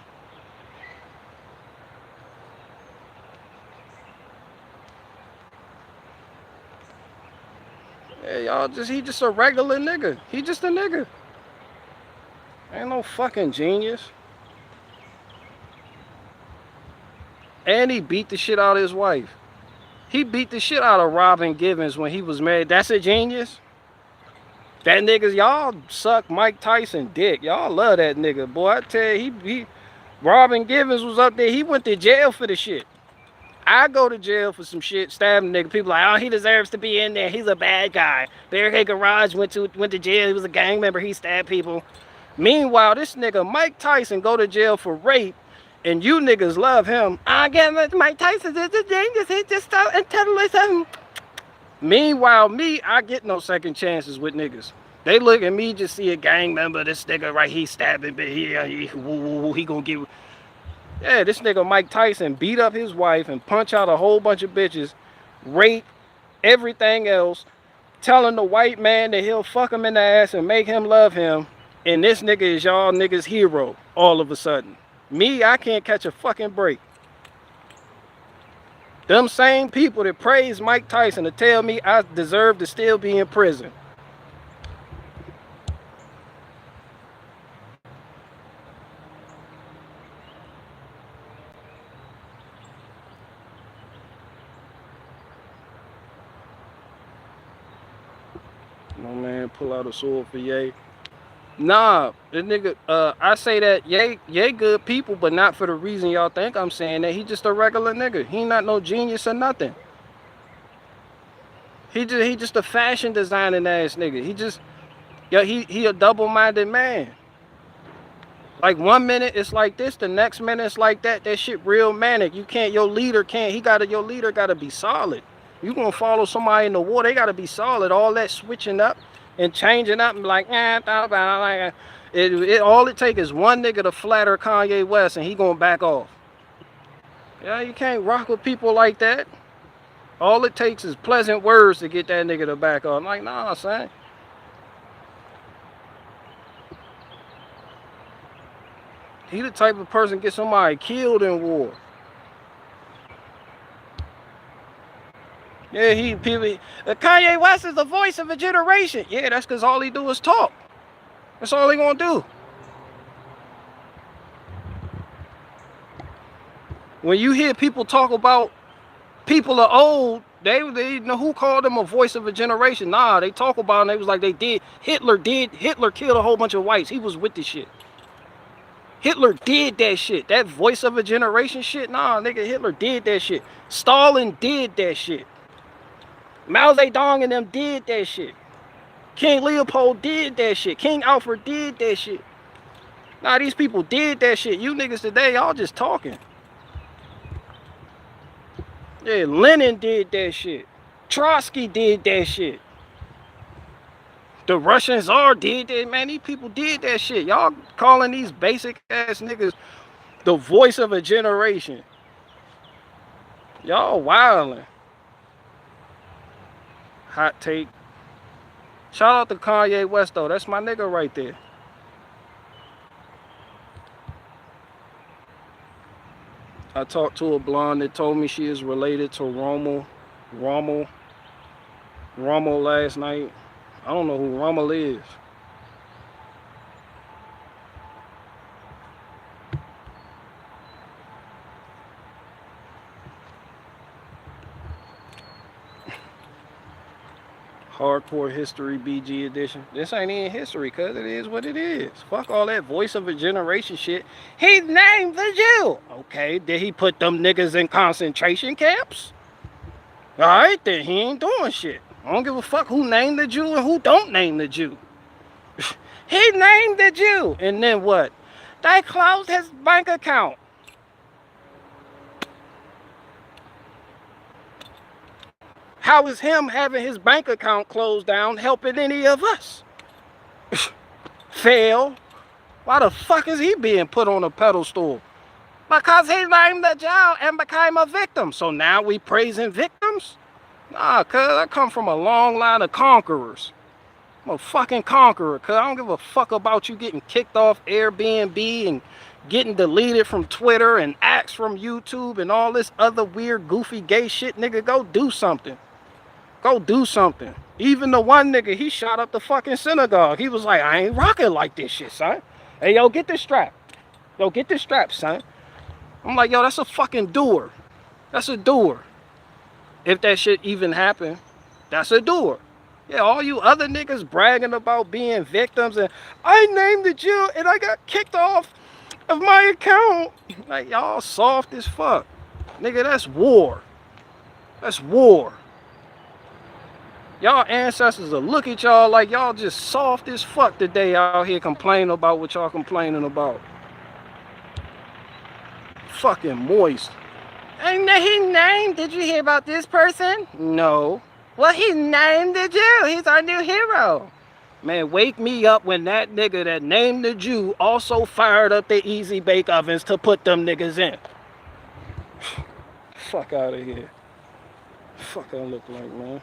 Yeah, y'all he just a regular nigga. He just a nigga. Ain't no fucking genius. And he beat the shit out of his wife. He beat the shit out of Robin Givens when he was married. That's a genius? That niggas, y'all suck Mike Tyson dick. Y'all love that nigga. Boy, I tell you, Robin Givens was up there. He went to jail for the shit. I go to jail for some shit, stabbing nigga. People like, oh, he deserves to be in there. He's a bad guy. Barricade Garage went to jail. He was a gang member. He stabbed people. Meanwhile, this nigga Mike Tyson go to jail for rape, and you niggas love him. I get Mike Tyson is a genius. He's just so intelligent. Meanwhile, me, I get no second chances with niggas. They look at me, just see a gang member. This nigga right, he stabbing, but he gonna get. Yeah, this nigga Mike Tyson beat up his wife and punch out a whole bunch of bitches, rape, everything else, telling the white man that he'll fuck him in the ass and make him love him. And this nigga is y'all niggas' hero all of a sudden. Me, I can't catch a fucking break. Them same people that praise Mike Tyson to tell me I deserve to still be in prison. No man, pull out a sword for Ye. Nah, the nigga, I say that Ye good people, but not for the reason y'all think I'm saying that. He just a regular nigga. He not no genius or nothing. He just a fashion designing ass nigga. He a double-minded man. Like 1 minute it's like this, the next minute it's like that. That shit real manic. Your leader gotta be solid. You gonna follow somebody in the war, they gotta be solid. All that switching up and changing up and like, all it takes is one nigga to flatter Kanye West and he gonna back off. Yeah, you can't rock with people like that. All it takes is pleasant words to get that nigga to back off. I'm like, nah, son. He the type of person get somebody killed in war. Yeah, Kanye West is the voice of a generation. Yeah, that's because all he do is talk. That's all he gonna do. When you hear people talk about people are old, they know who called them a voice of a generation. Nah, they talk about it and they was like they did. Hitler killed a whole bunch of whites. He was with the shit. Hitler did that shit. That voice of a generation shit. Nah, nigga, Hitler did that shit. Stalin did that shit. Mao Zedong and them did that shit. King Leopold did that shit. King Alfred did that shit. Nah, these people did that shit. You niggas today, y'all just talking. Yeah, Lenin did that shit. Trotsky did that shit. The Russian Tsar did that. Man, these people did that shit. Y'all calling these basic ass niggas the voice of a generation. Y'all wildin'. Hot take. Shout out to Kanye West though. That's my nigga right there. I talked to a blonde that told me she is related to Rommel last night. I don't know who Rommel is. Hardcore history BG edition. This ain't even history, cuz it is what it is. Fuck all that voice of a generation shit. He named the Jew. Okay, did he put them niggas in concentration camps? Alright, then he ain't doing shit. I don't give a fuck who named the Jew and who don't name the Jew. He named the Jew. And then what? They closed his bank account. How is him having his bank account closed down helping any of us? Fail. Why the fuck is he being put on a pedestal? Because he named the Jew and became a victim. So now we praising victims? Nah, cuz I come from a long line of conquerors. I'm a fucking conqueror, cuz I don't give a fuck about you getting kicked off Airbnb and getting deleted from Twitter and axed from YouTube and all this other weird, goofy, gay shit. Nigga, go do something. Go do something. Even the one nigga, he shot up the fucking synagogue. He was like, I ain't rocking like this shit, son. Hey, yo, get this strap. Yo, get this strap, son. I'm like, yo, that's a fucking doer. That's a doer. If that shit even happened, that's a doer. Yeah, all you other niggas bragging about being victims and I named the Jew and I got kicked off of my account. Like, y'all soft as fuck. Nigga, that's war. That's war. Y'all ancestors will look at y'all like y'all just soft as fuck today out here complaining about what y'all complaining about. Fucking moist. And he named, did you hear about this person? No. Well, he named the Jew. He's our new hero. Man, wake me up when that nigga that named the Jew also fired up the easy bake ovens to put them niggas in. Fuck out of here. Fuck I look like, man.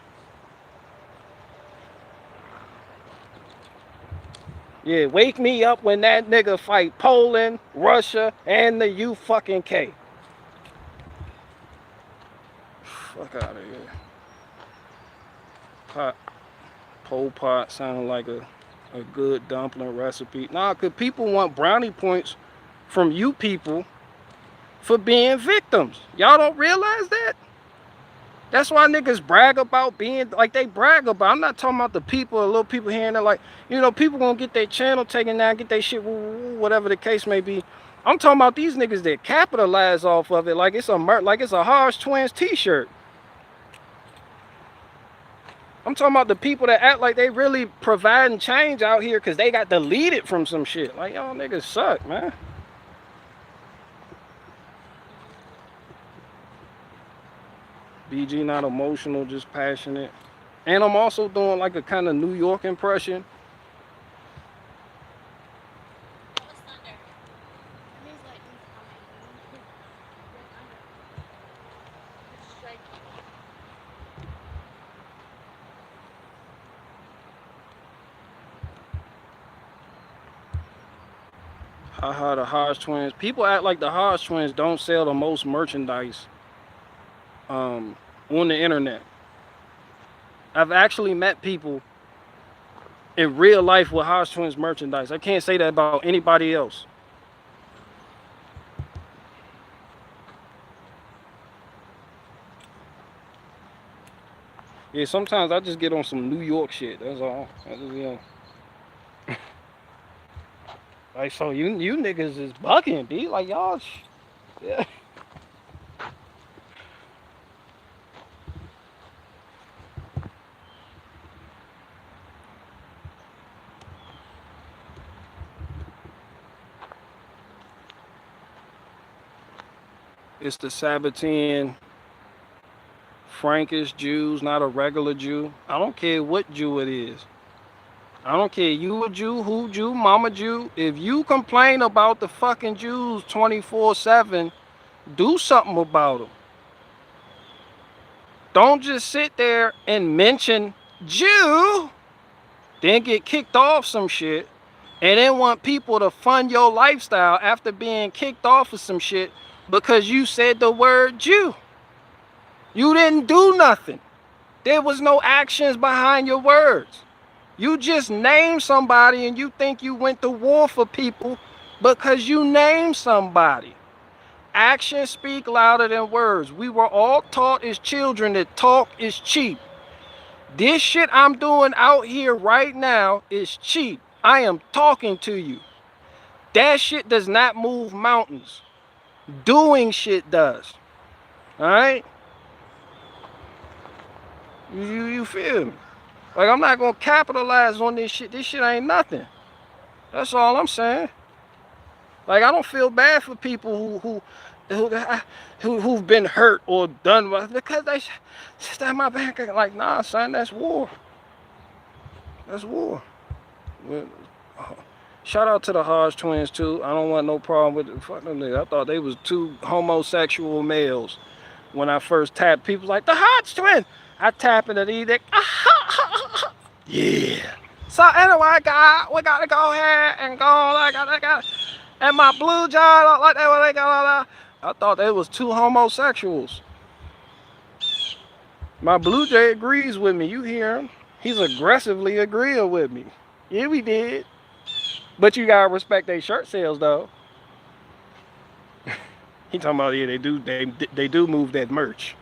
Yeah, wake me up when that nigga fight Poland, Russia, and the U-fucking-K. Fuck out of here. Pol Pot sounding like a good dumpling recipe. Nah, cause people want brownie points from you people for being victims. Y'all don't realize that? That's why niggas brag about being, like they brag about, I'm not talking about the people, the little people here and there, like, you know, people gonna get their channel taken down, get their shit, whatever the case may be. I'm talking about these niggas that capitalize off of it like it's a Harsh Twins t-shirt. I'm talking about the people that act like they really providing change out here because they got deleted from some shit. Like, y'all niggas suck, man. BG not emotional, just passionate. And I'm also doing like a kind of New York impression. Haha, the Hodge Twins. People act like the Hodge Twins don't sell the most merchandise on the internet. I've actually met people in real life with Hodge Twins merchandise. I can't say that about anybody else. Yeah, sometimes I just get on some New York shit. That's all. I just, like, so you niggas is bucking, B. Like y'all. Yeah. It's the Sabbatean Frankish Jews, not a regular Jew. I don't care what Jew it is. I don't care you a Jew, who Jew, mama Jew. If you complain about the fucking Jews 24/7, do something about them. Don't just sit there and mention Jew, then get kicked off some shit, and then want people to fund your lifestyle after being kicked off of some shit because you said the word Jew. You didn't do nothing. There was no actions behind your words. You just named somebody and you think you went to war for people because you named somebody. Actions speak louder than words. We were all taught as children that talk is cheap. This shit I'm doing out here right now is cheap. I am talking to you. That shit does not move mountains. Doing shit does. Alright? You feel me? Like, I'm not gonna capitalize on this shit. This shit ain't nothing. That's all I'm saying. Like, I don't feel bad for people who've been hurt or done because they stab my back. Like, nah, son, that's war. That's war. Shout out to the Hodge twins too. I don't want no problem with the fuck them niggas. I thought they was two homosexual males when I first tapped. People like the Hodge twins. I tap into the dick. Yeah. So anyway, guys, we gotta go ahead and go. I got. And my blue jaw, like that, what they got. I thought they was two homosexuals. My blue jay agrees with me. You hear him? He's aggressively agreeing with me. Yeah, we did. But you gotta respect their shirt sales, though. He talking about, yeah, they do. They do move that merch.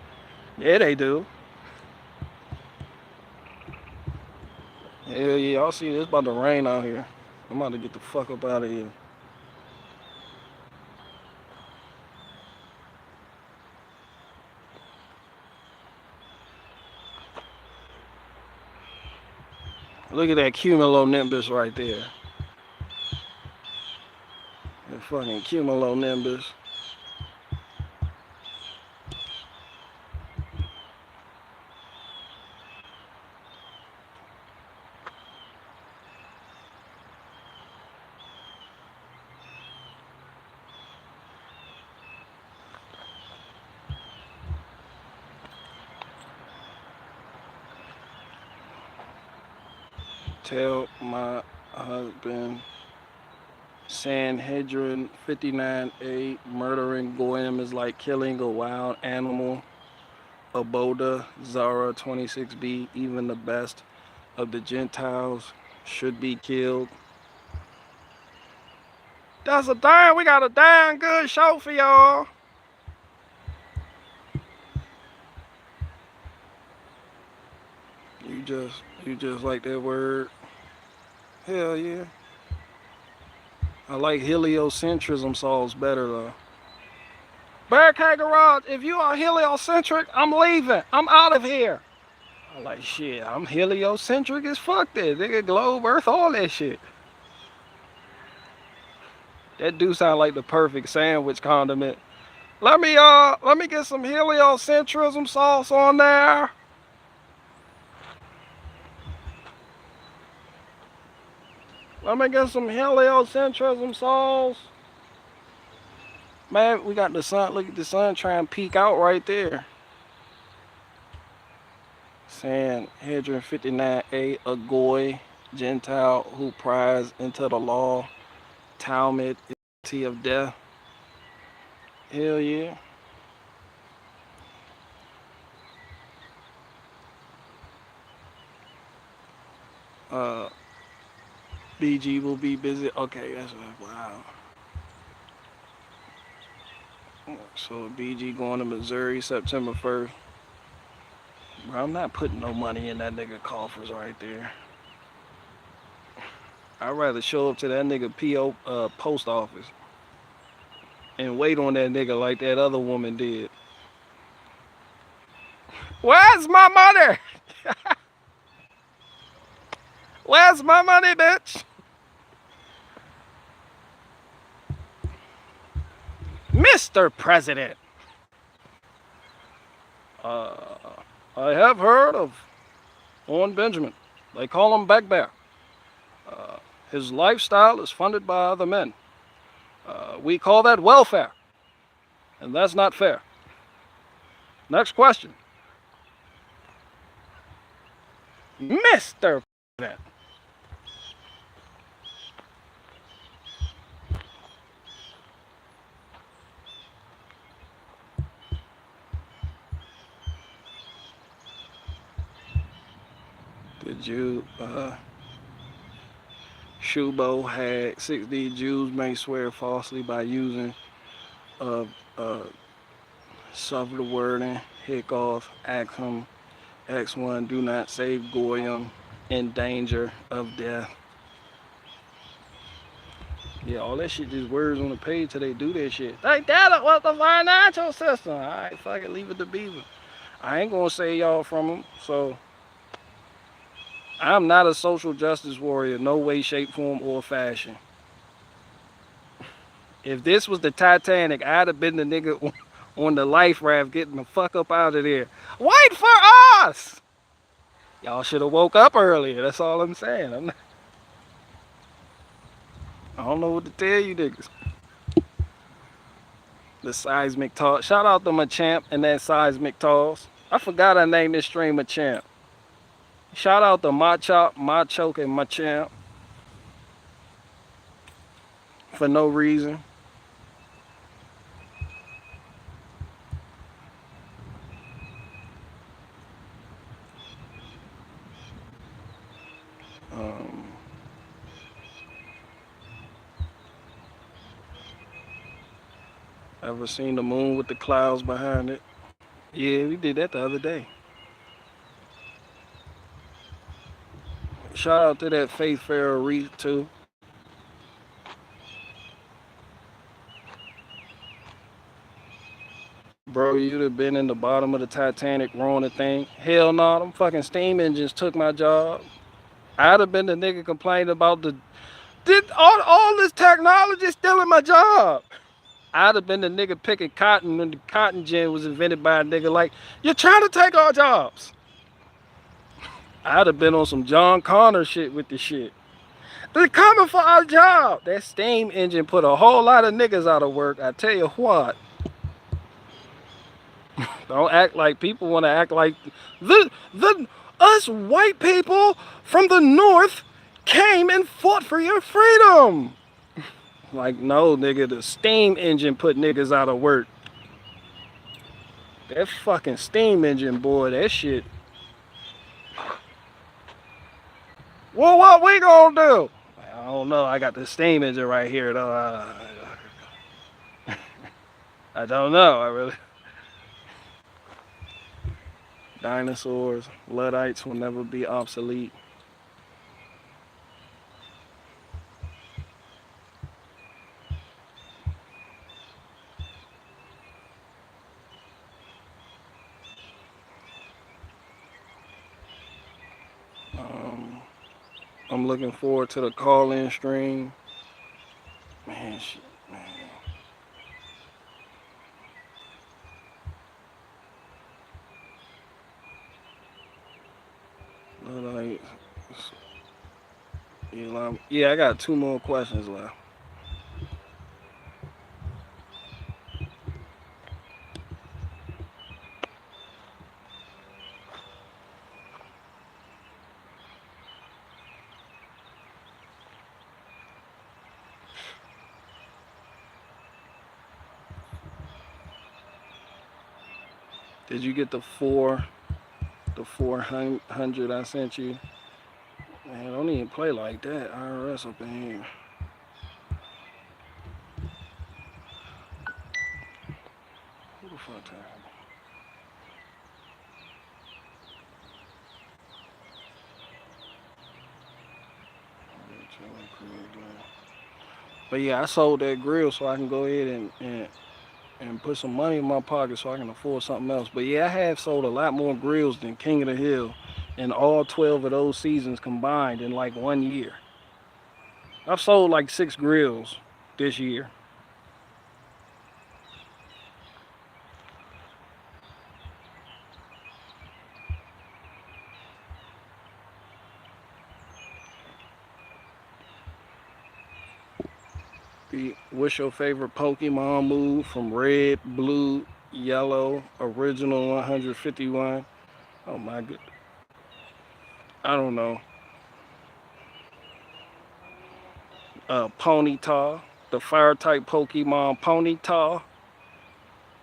Yeah, they do. Hell yeah, y'all see this about to rain out here. I'm about to get the fuck up out of here. Look at that cumulonimbus right there. That fucking cumulonimbus. Tell my husband Sanhedrin 59A murdering Goyim is like killing a wild animal. Aboda Zara 26B, even the best of the Gentiles should be killed. That's a damn, we got a damn good show for y'all. You just like that word. Hell yeah. I like heliocentrism sauce better though. Barricade Garage, if you are heliocentric, I'm leaving. I'm out of here. I'm like, shit, I'm heliocentric as fuck this. Nigga, globe, earth, all that shit. That do sound like the perfect sandwich condiment. Let me get some heliocentrism sauce on there. Let me get some heliocentrism sauce. Man, we got the sun. Look at the sun trying to peek out right there. Sanhedrin 59A, a goy, Gentile who pries into the law. Talmud is guilty of death. Hell yeah. Uh, BG will be busy. Okay, that's wow. So BG going to Missouri September 1st. Bro, I'm not putting no money in that nigga coffers right there. I'd rather show up to that nigga PO post office and wait on that nigga like that other woman did. Where's my money? Where's my money, bitch? Mr. President. Uh, I have heard of Owen Benjamin. They call him Back Bear. Uh, his lifestyle is funded by other men. We call that welfare, and that's not fair. Next question. Mr. President. Did you, Shubo had 6D Jews may swear falsely by using uh, uh, suffer the wording, hick off, Axum, X1, do not save Goyim, in danger of death. Yeah, all that shit just words on the page till they do that shit. Like that was the financial system. Alright, fuck it, leave it to Beaver. I ain't gonna say y'all from them, so I'm not a social justice warrior, no way, shape, form, or fashion. If this was the Titanic, I'd have been the nigga on the life raft getting the fuck up out of there. Wait for us! Y'all should have woke up earlier. That's all I'm saying. I don't know what to tell you niggas. The seismic toss. Shout out to Machamp and that seismic toss. I forgot I named this stream Machamp. Shout out to Machop, Machoke, and Machamp. For no reason. Um, ever seen the moon with the clouds behind it? Yeah, we did that the other day. Shout out to that Faith Farrell Reef too. Bro, you'd have been in the bottom of the Titanic rowing the thing. Hell no, them fucking steam engines took my job. I'd have been the nigga complaining about did all this technology stealing my job. I'd have been the nigga picking cotton when the cotton gin was invented by a nigga like, you're trying to take our jobs. I'd have been on some John Connor shit with the shit. They're coming for our job. That steam engine put a whole lot of niggas out of work. I tell you what. Don't act like people want to act like the us white people from the north came and fought for your freedom. Like, no, nigga, the steam engine put niggas out of work. That fucking steam engine, boy, that shit. Well, what we gonna do? I don't know. I got the steam engine right here, though. I don't know. I really. Dinosaurs, Luddites will never be obsolete. Um, I'm looking forward to the call-in stream. Man, shit, man. Luddites. Yeah, I got 2 more questions left. Did you get the 400 I sent you? Man, don't even play like that. IRS up in here. Who the fuck that? But yeah, I sold that grill so I can go ahead and put some money in my pocket so I can afford something else. But yeah, I have sold a lot more grills than King of the Hill in all 12 of those seasons combined in like 1 year. I've sold like 6 grills this year. What's your favorite Pokemon move from red, blue, yellow, original 151? Oh my god. I don't know. Ponyta, the fire type Pokemon Ponyta.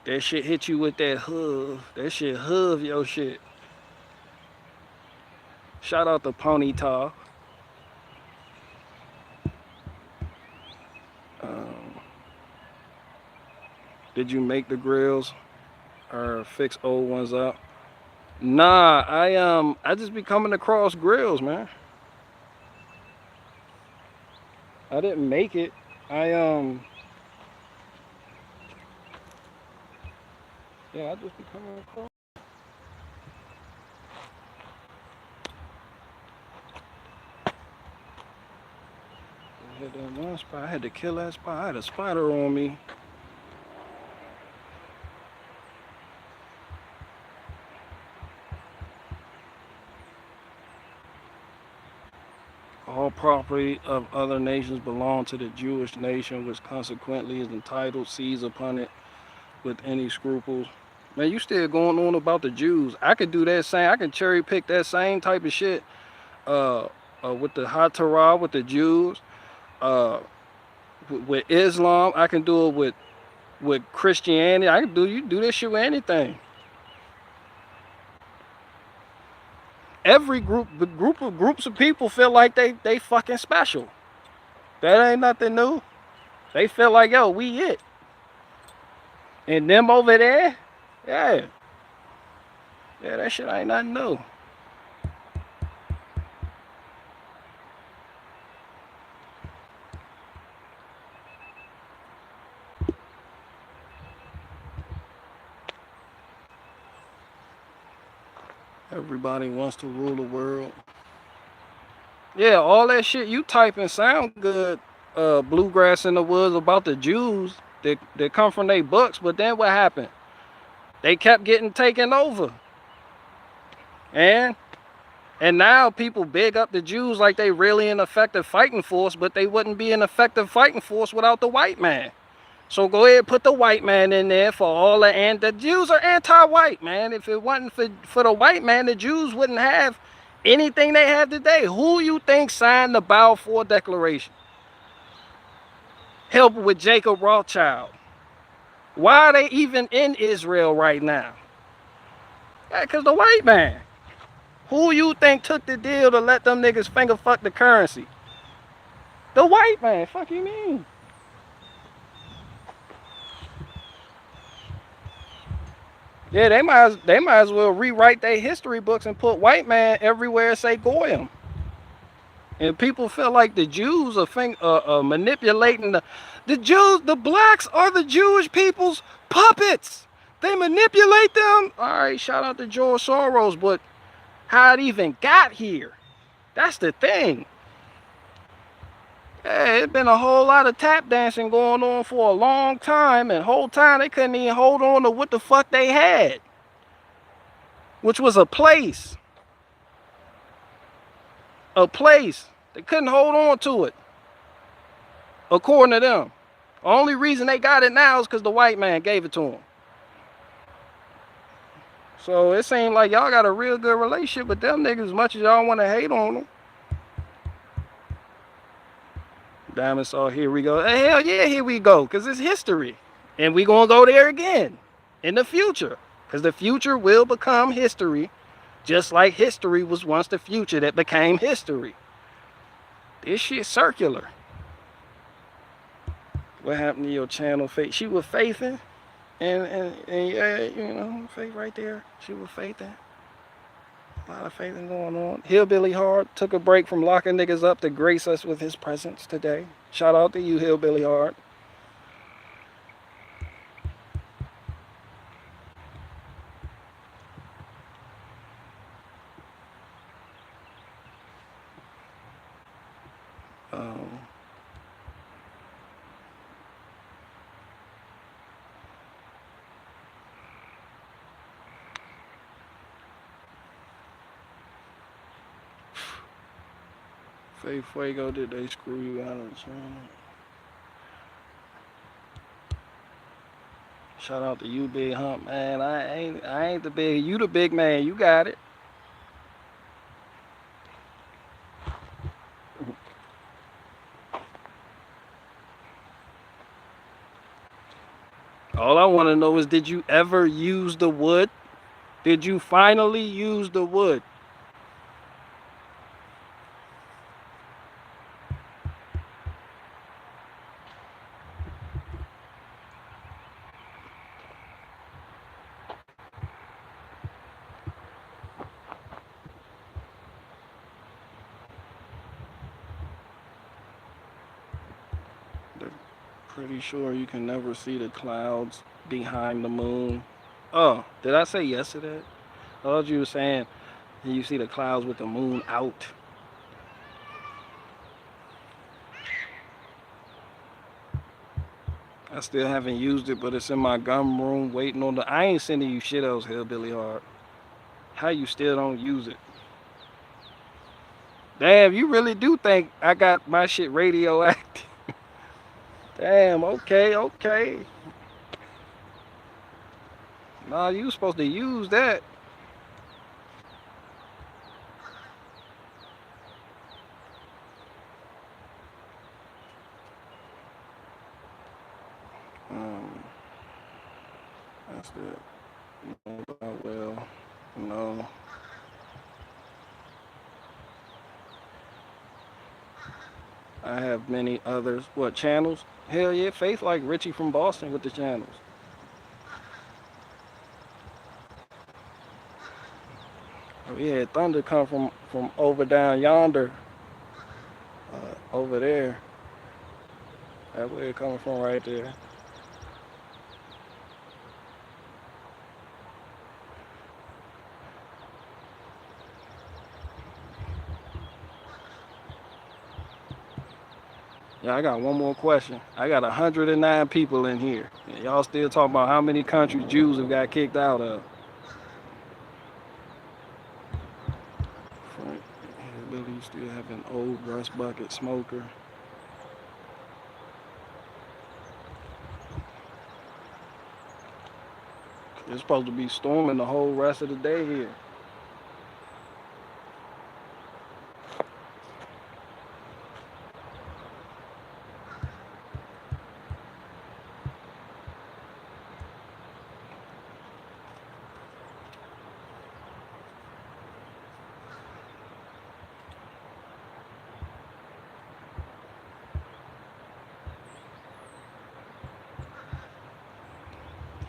That shit hit you with that hoof. That shit hoof your shit. Shout out to Ponyta. Um, did you make the grills or fix old ones up? Nah, I just be coming across grills, man. I didn't make it. I yeah, I just be coming across. I had that one spot. I had to kill that spot. I had a spider on me. All property of other nations belong to the Jewish nation, which consequently is entitled seize upon it with any scruples. Man, you still going on about the Jews? I could do that same. I can cherry pick that same type of shit. Uh, with the Hot Torah with the Jews. Uh, with Islam, I can do it with Christianity. I can do you do this shit with anything. Every groups of people feel like they fucking special. That ain't nothing new. They feel like, yo, we it. And them over there, yeah. Yeah, that shit ain't nothing new. Everybody wants to rule the world. Yeah, all that shit you typing sound good. Bluegrass in the woods about the Jews that come from their books, but then what happened? They kept getting taken over. And now people big up the Jews like they really an effective fighting force, but they wouldn't be an effective fighting force without the white man. So go ahead, put the white man in there for all the, and the Jews are anti-white, man. If it wasn't for the white man, the Jews wouldn't have anything they have today. Who you think signed the Balfour Declaration? Help with Jacob Rothschild. Why are they even in Israel right now? Yeah, because the white man. Who you think took the deal to let them niggas finger fuck the currency? The white man. Fuck you mean? Yeah, they might as well rewrite their history books and put white man everywhere and say Goyim. And people feel like the Jews are manipulating the Jews. The blacks are the Jewish people's puppets. They manipulate them. All right, shout out to George Soros, but how it even got here? That's the thing. Yeah, it's been a whole lot of tap dancing going on for a long time, and whole time they couldn't even hold on to what the fuck they had, which was a place. A place. They couldn't hold on to it, according to them. The only reason they got it now is because the white man gave it to them. So it seemed like y'all got a real good relationship with them niggas as much as y'all want to hate on them. Diamond saw, here we go. Hell yeah, here we go, because it's history. And we going to go there again in the future, because the future will become history, just like history was once the future that became history. This shit circular. What happened to your channel, Faith? She was faithing, and yeah, you know, Faith right there. She was faithing. A lot of faith going on. Hillbilly Hard took a break from locking niggas up to grace us with his presence today. Shout out to you, Hillbilly Hard. Um, Faye Fuego, did they screw you out of the channel? Shout out to you, Big Hump, man. I ain't the big. You the big man. You got it. All I want to know is, did you ever use the wood? Did you finally use the wood? They're pretty sure you can never see the clouds behind the moon. Oh, did I say yes to that? I thought you were saying you see the clouds with the moon out. I still haven't used it, but it's in my gum room waiting on the. I ain't sending you shit else, Hillbilly Hard. How you still don't use it? Damn, you really do think I got my shit radioactive? Damn, okay, okay. Nah, you supposed to use that. Um, that's it. Well, no. I have many others. What channels? Hell yeah, Faith like Richie from Boston with the channels. We had thunder come from over down yonder, over there. That's where it coming from right there. Yeah, I got one more question. I got 109 people in here. And y'all still talking about how many countries Jews have got kicked out of. Frank, Billy still have an old rust bucket smoker. It's supposed to be storming the whole rest of the day here.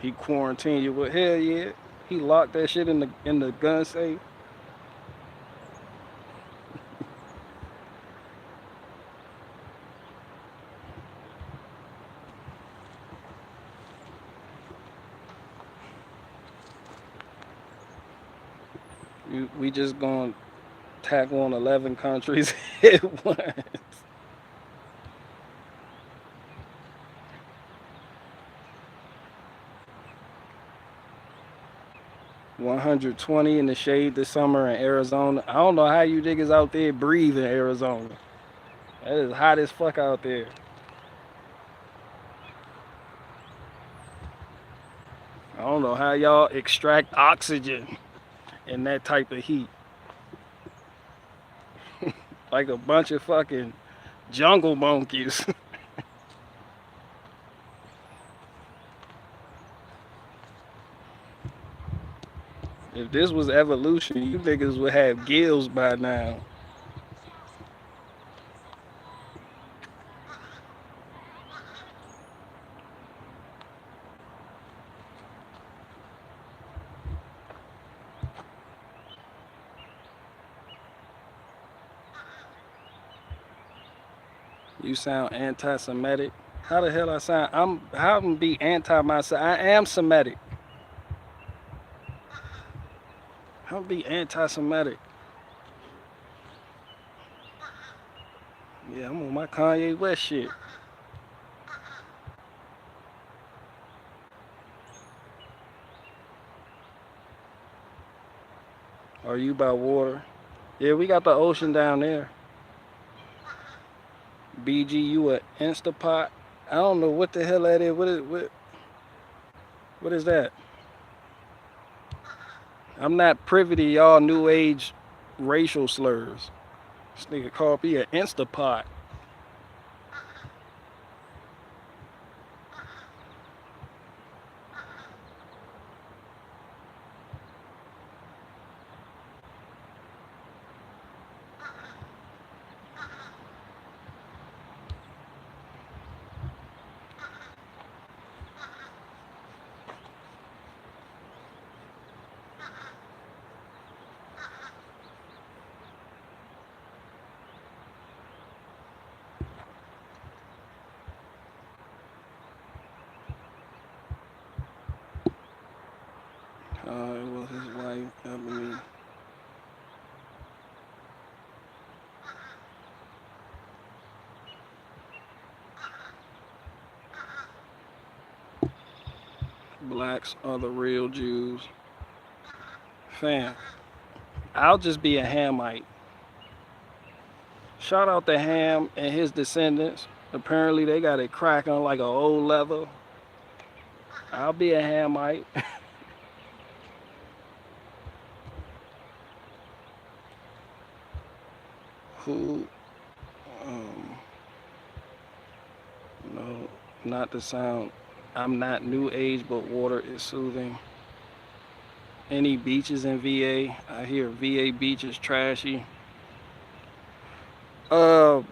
He quarantined you, but hell yeah, he locked that shit in the gun safe. We just gonna tackle on 11 countries at once. 120 in the shade this summer in Arizona. I don't know how you niggas out there breathe in Arizona. That is hot as fuck out there. I don't know how y'all extract oxygen in that type of heat. Like a bunch of fucking jungle monkeys. If this was evolution, you niggas would have gills by now. You sound anti-Semitic. How the hell I sound? How can be anti myself? I am Semitic. How be anti-Semitic? Yeah, I'm on my Kanye West shit. Are you by water? Yeah, we got the ocean down there. BG, you a Instapot? I don't know what the hell that is. What is that? I'm not privy to y'all new age racial slurs. This nigga called me an Instapot. It was his wife. I mean, blacks are the real Jews. Fam, I'll just be a Hamite. Shout out to Ham and his descendants. Apparently, they got it cracking like an old leather. I'll be a Hamite. Who, um, no, not the sound. I'm not new age, but water is soothing. Any beaches in VA? I hear VA beaches trashy. Uh,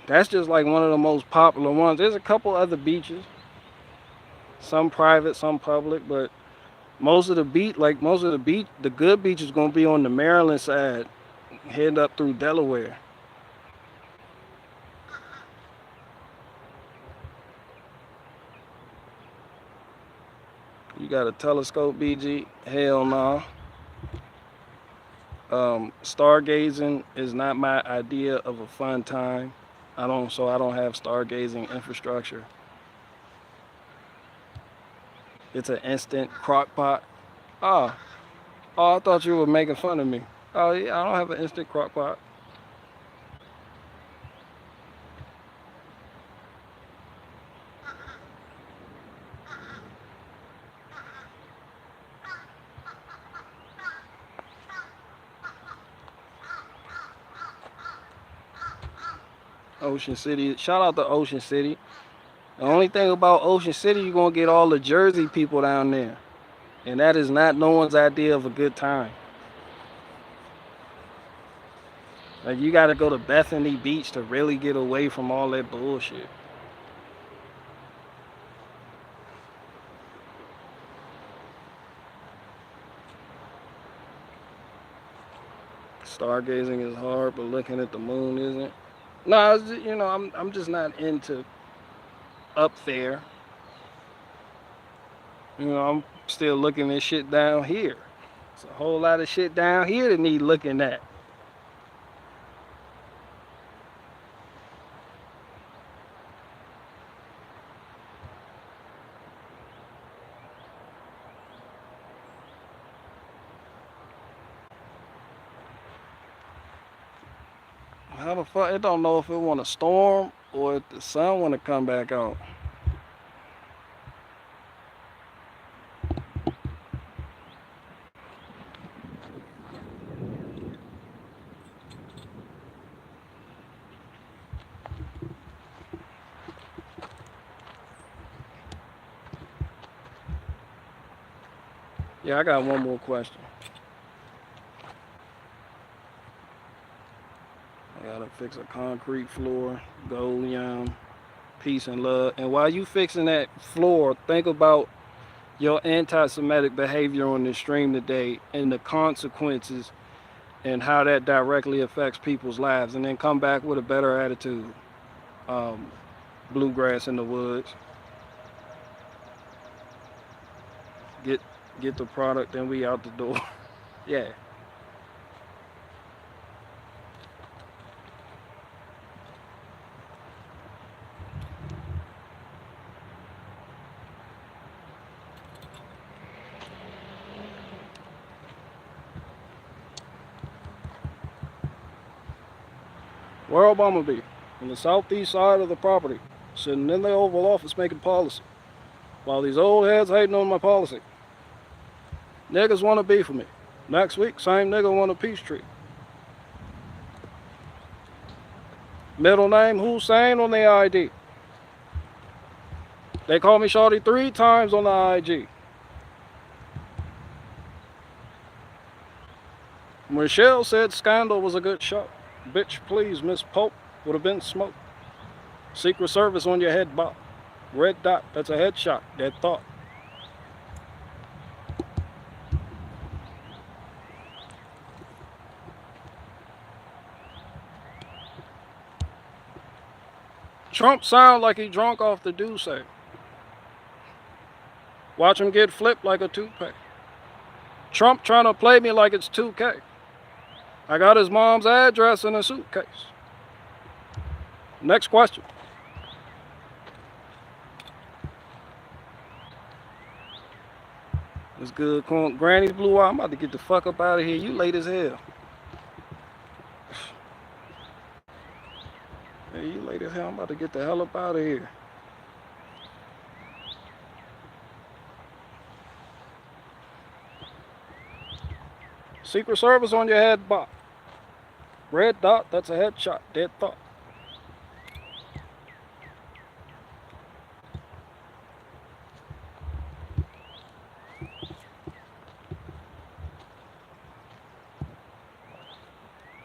that's just like one of the most popular ones. There's a couple other beaches, some private, some public, but most of the beach, the good beach is gonna be on the Maryland side, heading up through Delaware. You got a telescope, BG? Hell no. Stargazing is not my idea of a fun time. I don't have stargazing infrastructure. It's an instant crock pot. Oh, oh, I thought you were making fun of me. Oh yeah, I don't have an instant crock pot. Ocean City. Shout out to Ocean City. The only thing about Ocean City, you're gonna get all the Jersey people down there, and that is not no one's idea of a good time. Like you got to go to Bethany Beach to really get away from all that bullshit. Stargazing is hard, but looking at the moon isn't. No, I'm just not into up there. I'm still looking at shit down here. It's a whole lot of shit down here that need looking at. How the fuck? It don't know if it want to storm or if the sun want to come back out. Yeah, I got one more question. I gotta fix a concrete floor, gold yam, peace and love. And while you fixing that floor, think about your anti-Semitic behavior on the stream today and the consequences and how that directly affects people's lives, and then come back with a better attitude. um, bluegrass in the woods. Get get the product, then we out the door. Yeah. Where Obama be? On the southeast side of the property, sitting in the Oval Office making policy, while these old heads hating on my policy. Niggas want to be for me. Next week, same nigga want a peace tree. Middle name Hussein on the ID. They call me Shorty 3 times on the IG. Michelle said Scandal was a good show. Bitch, please, Miss Pope, would have been smoke. Secret Service on your head, Bob. Red dot, that's a headshot. Dead thought. Trump sound like he drunk off the Douce. Watch him get flipped like a toupee. Trump trying to play me like it's 2K. I got his mom's address in a suitcase. Next question. It's good. Granny's blue eye. I'm about to get the fuck up out of here. You late as hell. Hey, you late as hell. I'm about to get the hell up out of here. Secret Service on your head, Bob. Red dot, that's a headshot. Dead thought.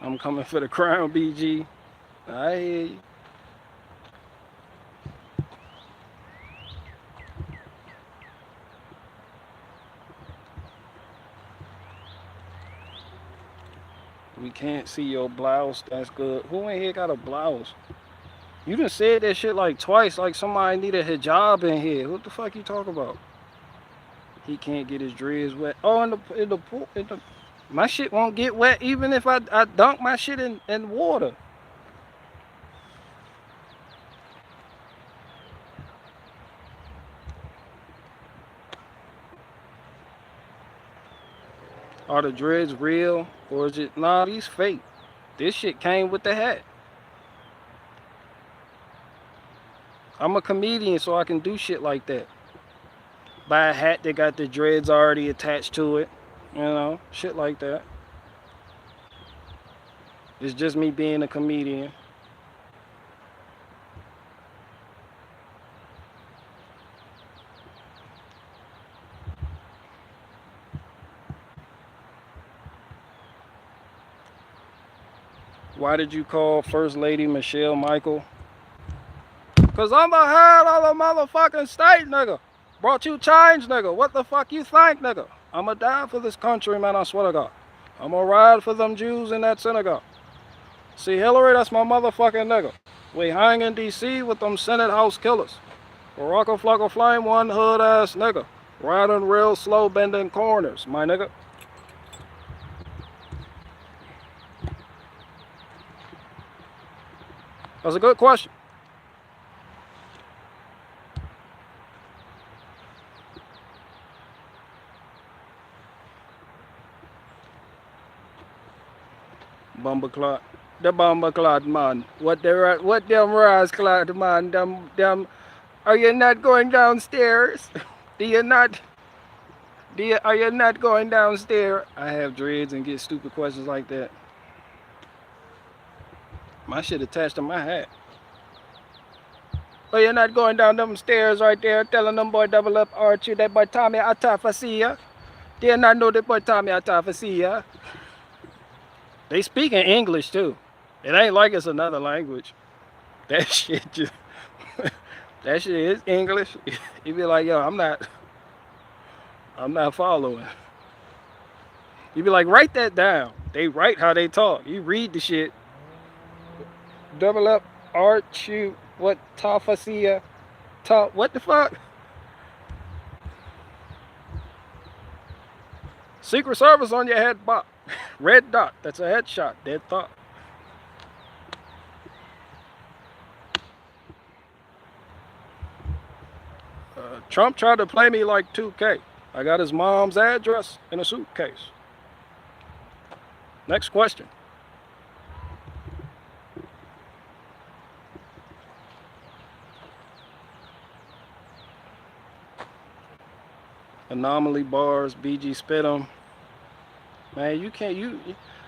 I'm coming for the crown, BG. I hear you. We can't see your blouse. That's good. Who in here got a blouse? You done said that shit like twice, like somebody need a hijab in here. What the fuck you talking about? He can't get his dreads wet. Oh, in the pool, my shit won't get wet even if I dunk my shit in water. Are the dreads real or is it? Nah, these fake. This shit came with the hat. I'm a comedian, so I can do shit like that. Buy a hat that got the dreads already attached to it. You know, shit like that. It's just me being a comedian. Why did you call First Lady Michelle Michael? Cause I'm the head of the motherfucking state, nigga. Brought you change, nigga. What the fuck you think, nigga? I'ma die for this country, man, I swear to God. I'ma ride for them Jews in that synagogue. See, Hillary, that's my motherfucking nigga. We hang in D.C. with them Senate House killers. Baraka Flocka Flame, one hood ass nigga. Riding real slow, bending corners, my nigga. That's a good question. Bumbleclot. The Bumbleclot man. What them rise clot man, them are you not going downstairs? Do you not are you not going downstairs? I have dreads and get stupid questions like that. My shit attached to my hat. Oh, you're not going down them stairs right there telling them boy double up Archie, that boy Tommy Atafasia. They not know that boy Tommy Atafasia. They speak in English too. It ain't like it's another language. That shit just that shit is English. You be like, yo, I'm not following. You be like, write that down. They write how they talk. You read the shit. Double up Archie, what Tafasia? Ta, what the fuck? Secret Service on your head, bot. Red dot. That's a headshot. Dead thought. Trump tried to play me like 2K. I got his mom's address in a suitcase. Next question. Anomaly bars, BG spit 'em. Man, you can't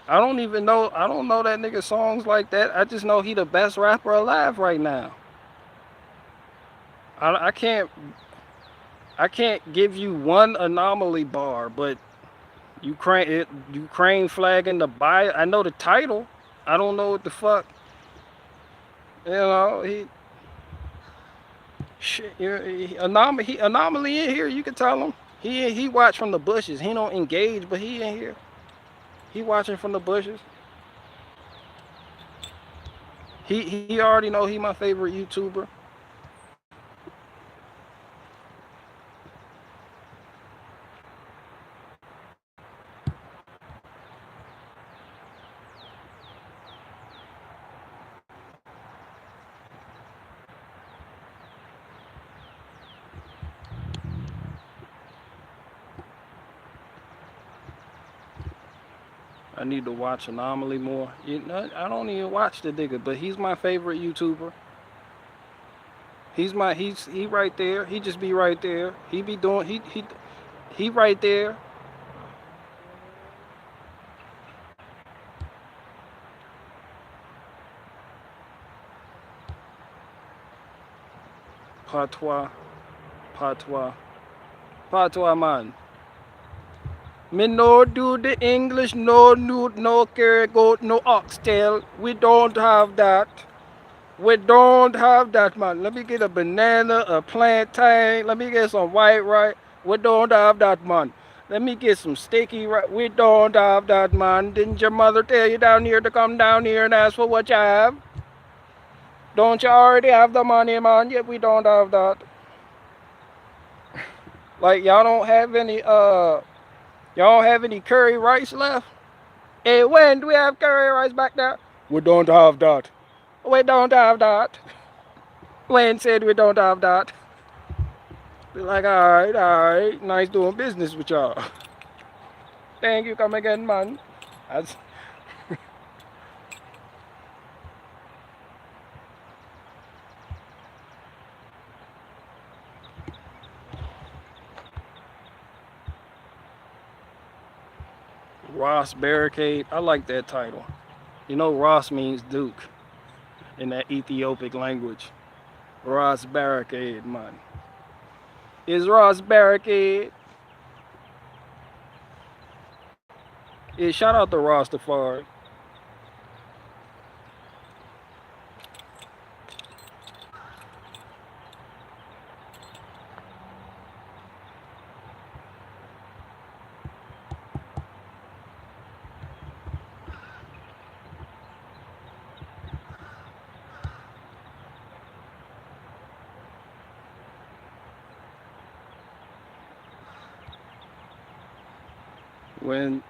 I don't even know, I don't know that nigga songs like that. I just know he the best rapper alive right now. I can't give you one anomaly bar, but Ukraine flag in the bio. I know the title. I don't know what the fuck. You know, anomaly in here, you can tell him. He watch from the bushes. He don't engage, but he in here. He watching from the bushes. He already know he my favorite YouTuber. I need to watch Anomaly more. You know, I don't even watch the nigga, but he's my favorite YouTuber. He right there. He just be right there. He be doing he right there. Patois, patois, patois man. Me no do the English, no newt, no carry goat, no oxtail. We don't have that. We don't have that, man. Let me get a banana, a plantain. Let me get some white rice. We don't have that, man. Let me get some sticky rice. We don't have that, man. Didn't your mother tell you down here to come down here and ask for what you have? Don't you already have the money, man? Yet we don't have that. Like y'all don't have any curry rice left? Hey, when do we have curry rice back there? We don't have that. We don't have that. Wayne said we don't have that. Be like, all right, nice doing business with y'all. Thank you, come again, man. That's Ross Barricade. I like that title. You know, Ross means Duke in that Ethiopic language. Ross Barricade, man. Is Ross Barricade? Yeah, shout out to Ross Tafari.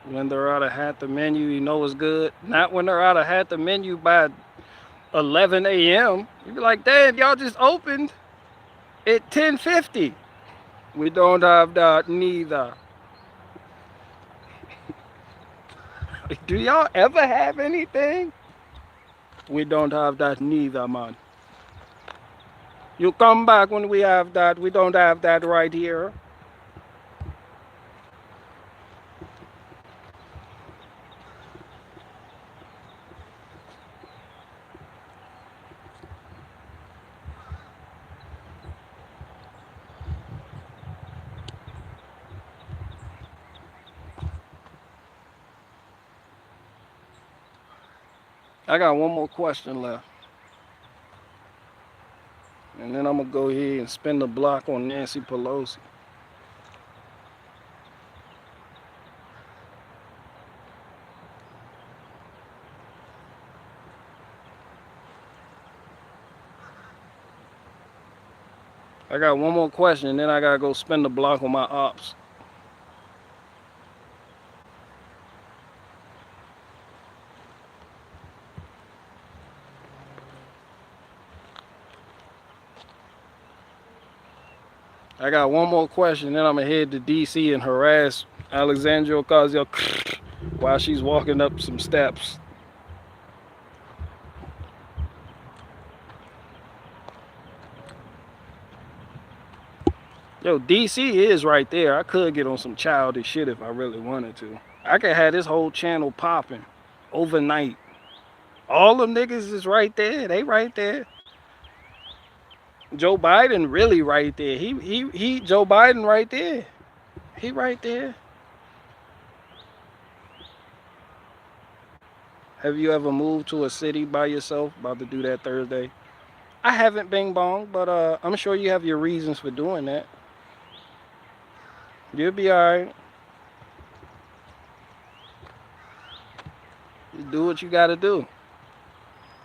When they're out of hat the menu, you know it's good. Not when they're out of hat the menu by 11 a.m. You be like, damn, y'all just opened at 10:50. We don't have that neither. Do y'all ever have anything? We don't have that neither, man. You come back when we have that. We don't have that right here. I got one more question left. And then I'm going to go ahead and spin the block on Nancy Pelosi. I got one more question, and then I gotta go spin the block on my ops. I got one more question, then I'm gonna head to DC and harass Alexandria Ocasio while she's walking up some steps. Yo, DC is right there. I could get on some childish shit if I really wanted to. I could have this whole channel popping overnight. All them niggas is right there. They right there. Joe Biden really right there. He Joe Biden right there. He right there. Have you ever moved to a city by yourself? About to do that Thursday. I haven't, bing bong, but I'm sure you have your reasons for doing that. You'll be alright. Do what you gotta do.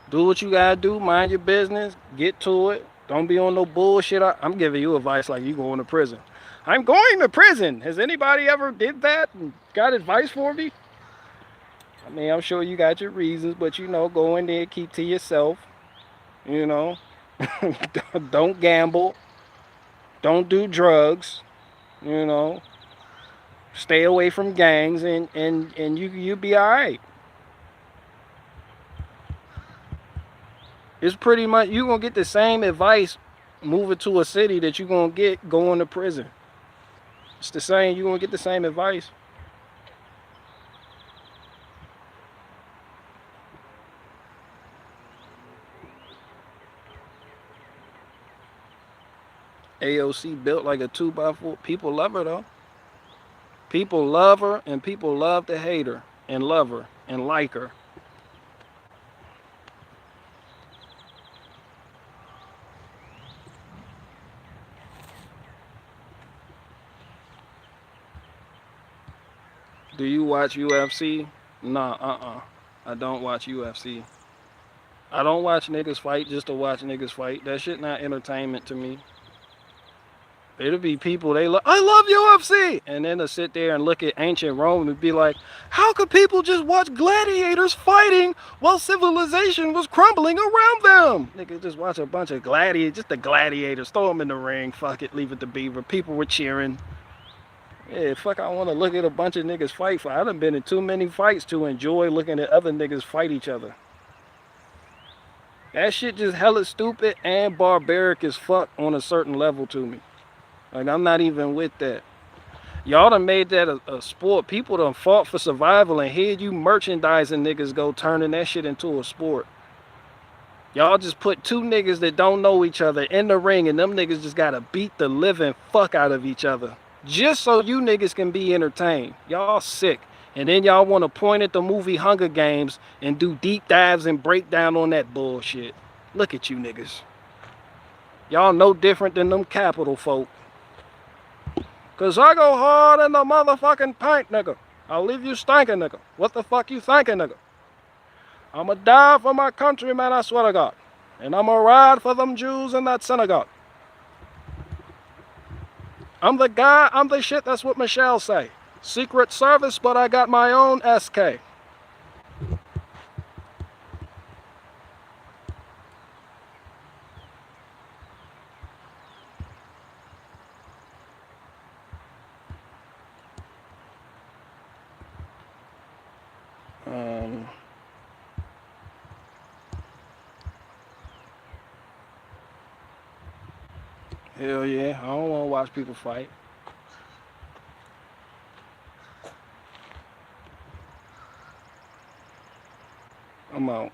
Do what you gotta do. Mind your business. Get to it. Don't be on no bullshit. I'm giving you advice like you going to prison. I'm going to prison. Has anybody ever did that and got advice for me? I mean, I'm sure you got your reasons, but you know, go in there, keep to yourself. You know, don't gamble. Don't do drugs. You know, stay away from gangs, and you be all right. It's pretty much you gonna get the same advice moving to a city that you gonna get going to prison. It's the same. You gonna get the same advice. AOC built like a 2x4. People love her though. People love her, and people love to hate her and love her and like her. Do you watch UFC? Nah, I don't watch UFC. I don't watch niggas fight just to watch niggas fight. That shit not entertainment to me. It'll be people I love UFC, and then they'll sit there and look at ancient Rome and be like, how could people just watch gladiators fighting while civilization was crumbling around them? Nigga, just watch a bunch of gladiators, just the gladiators, throw them in the ring, fuck it, leave it to Beaver. People were cheering. Yeah, fuck, I want to look at a bunch of niggas fight. I done been in too many fights to enjoy looking at other niggas fight each other. That shit just hella stupid and barbaric as fuck on a certain level to me. Like, I'm not even with that. Y'all done made that a sport. People done fought for survival, and here you merchandising niggas go turning that shit into a sport. Y'all just put two niggas that don't know each other in the ring, and them niggas just gotta beat the living fuck out of each other. Just so you niggas can be entertained. Y'all sick. And then y'all want to point at the movie Hunger Games and do deep dives and break down on that bullshit. Look at you niggas. Y'all no different than them capital folk. Cause I go hard in the motherfucking paint, nigga. I'll leave you stinking, nigga. What the fuck you thinking, nigga? I'ma die for my country, man, I swear to God. And I'ma ride for them Jews in that synagogue. I'm the guy, I'm the shit, that's what Michelle say. Secret Service, but I got my own SK. Hell yeah, I don't want to watch people fight. I'm out.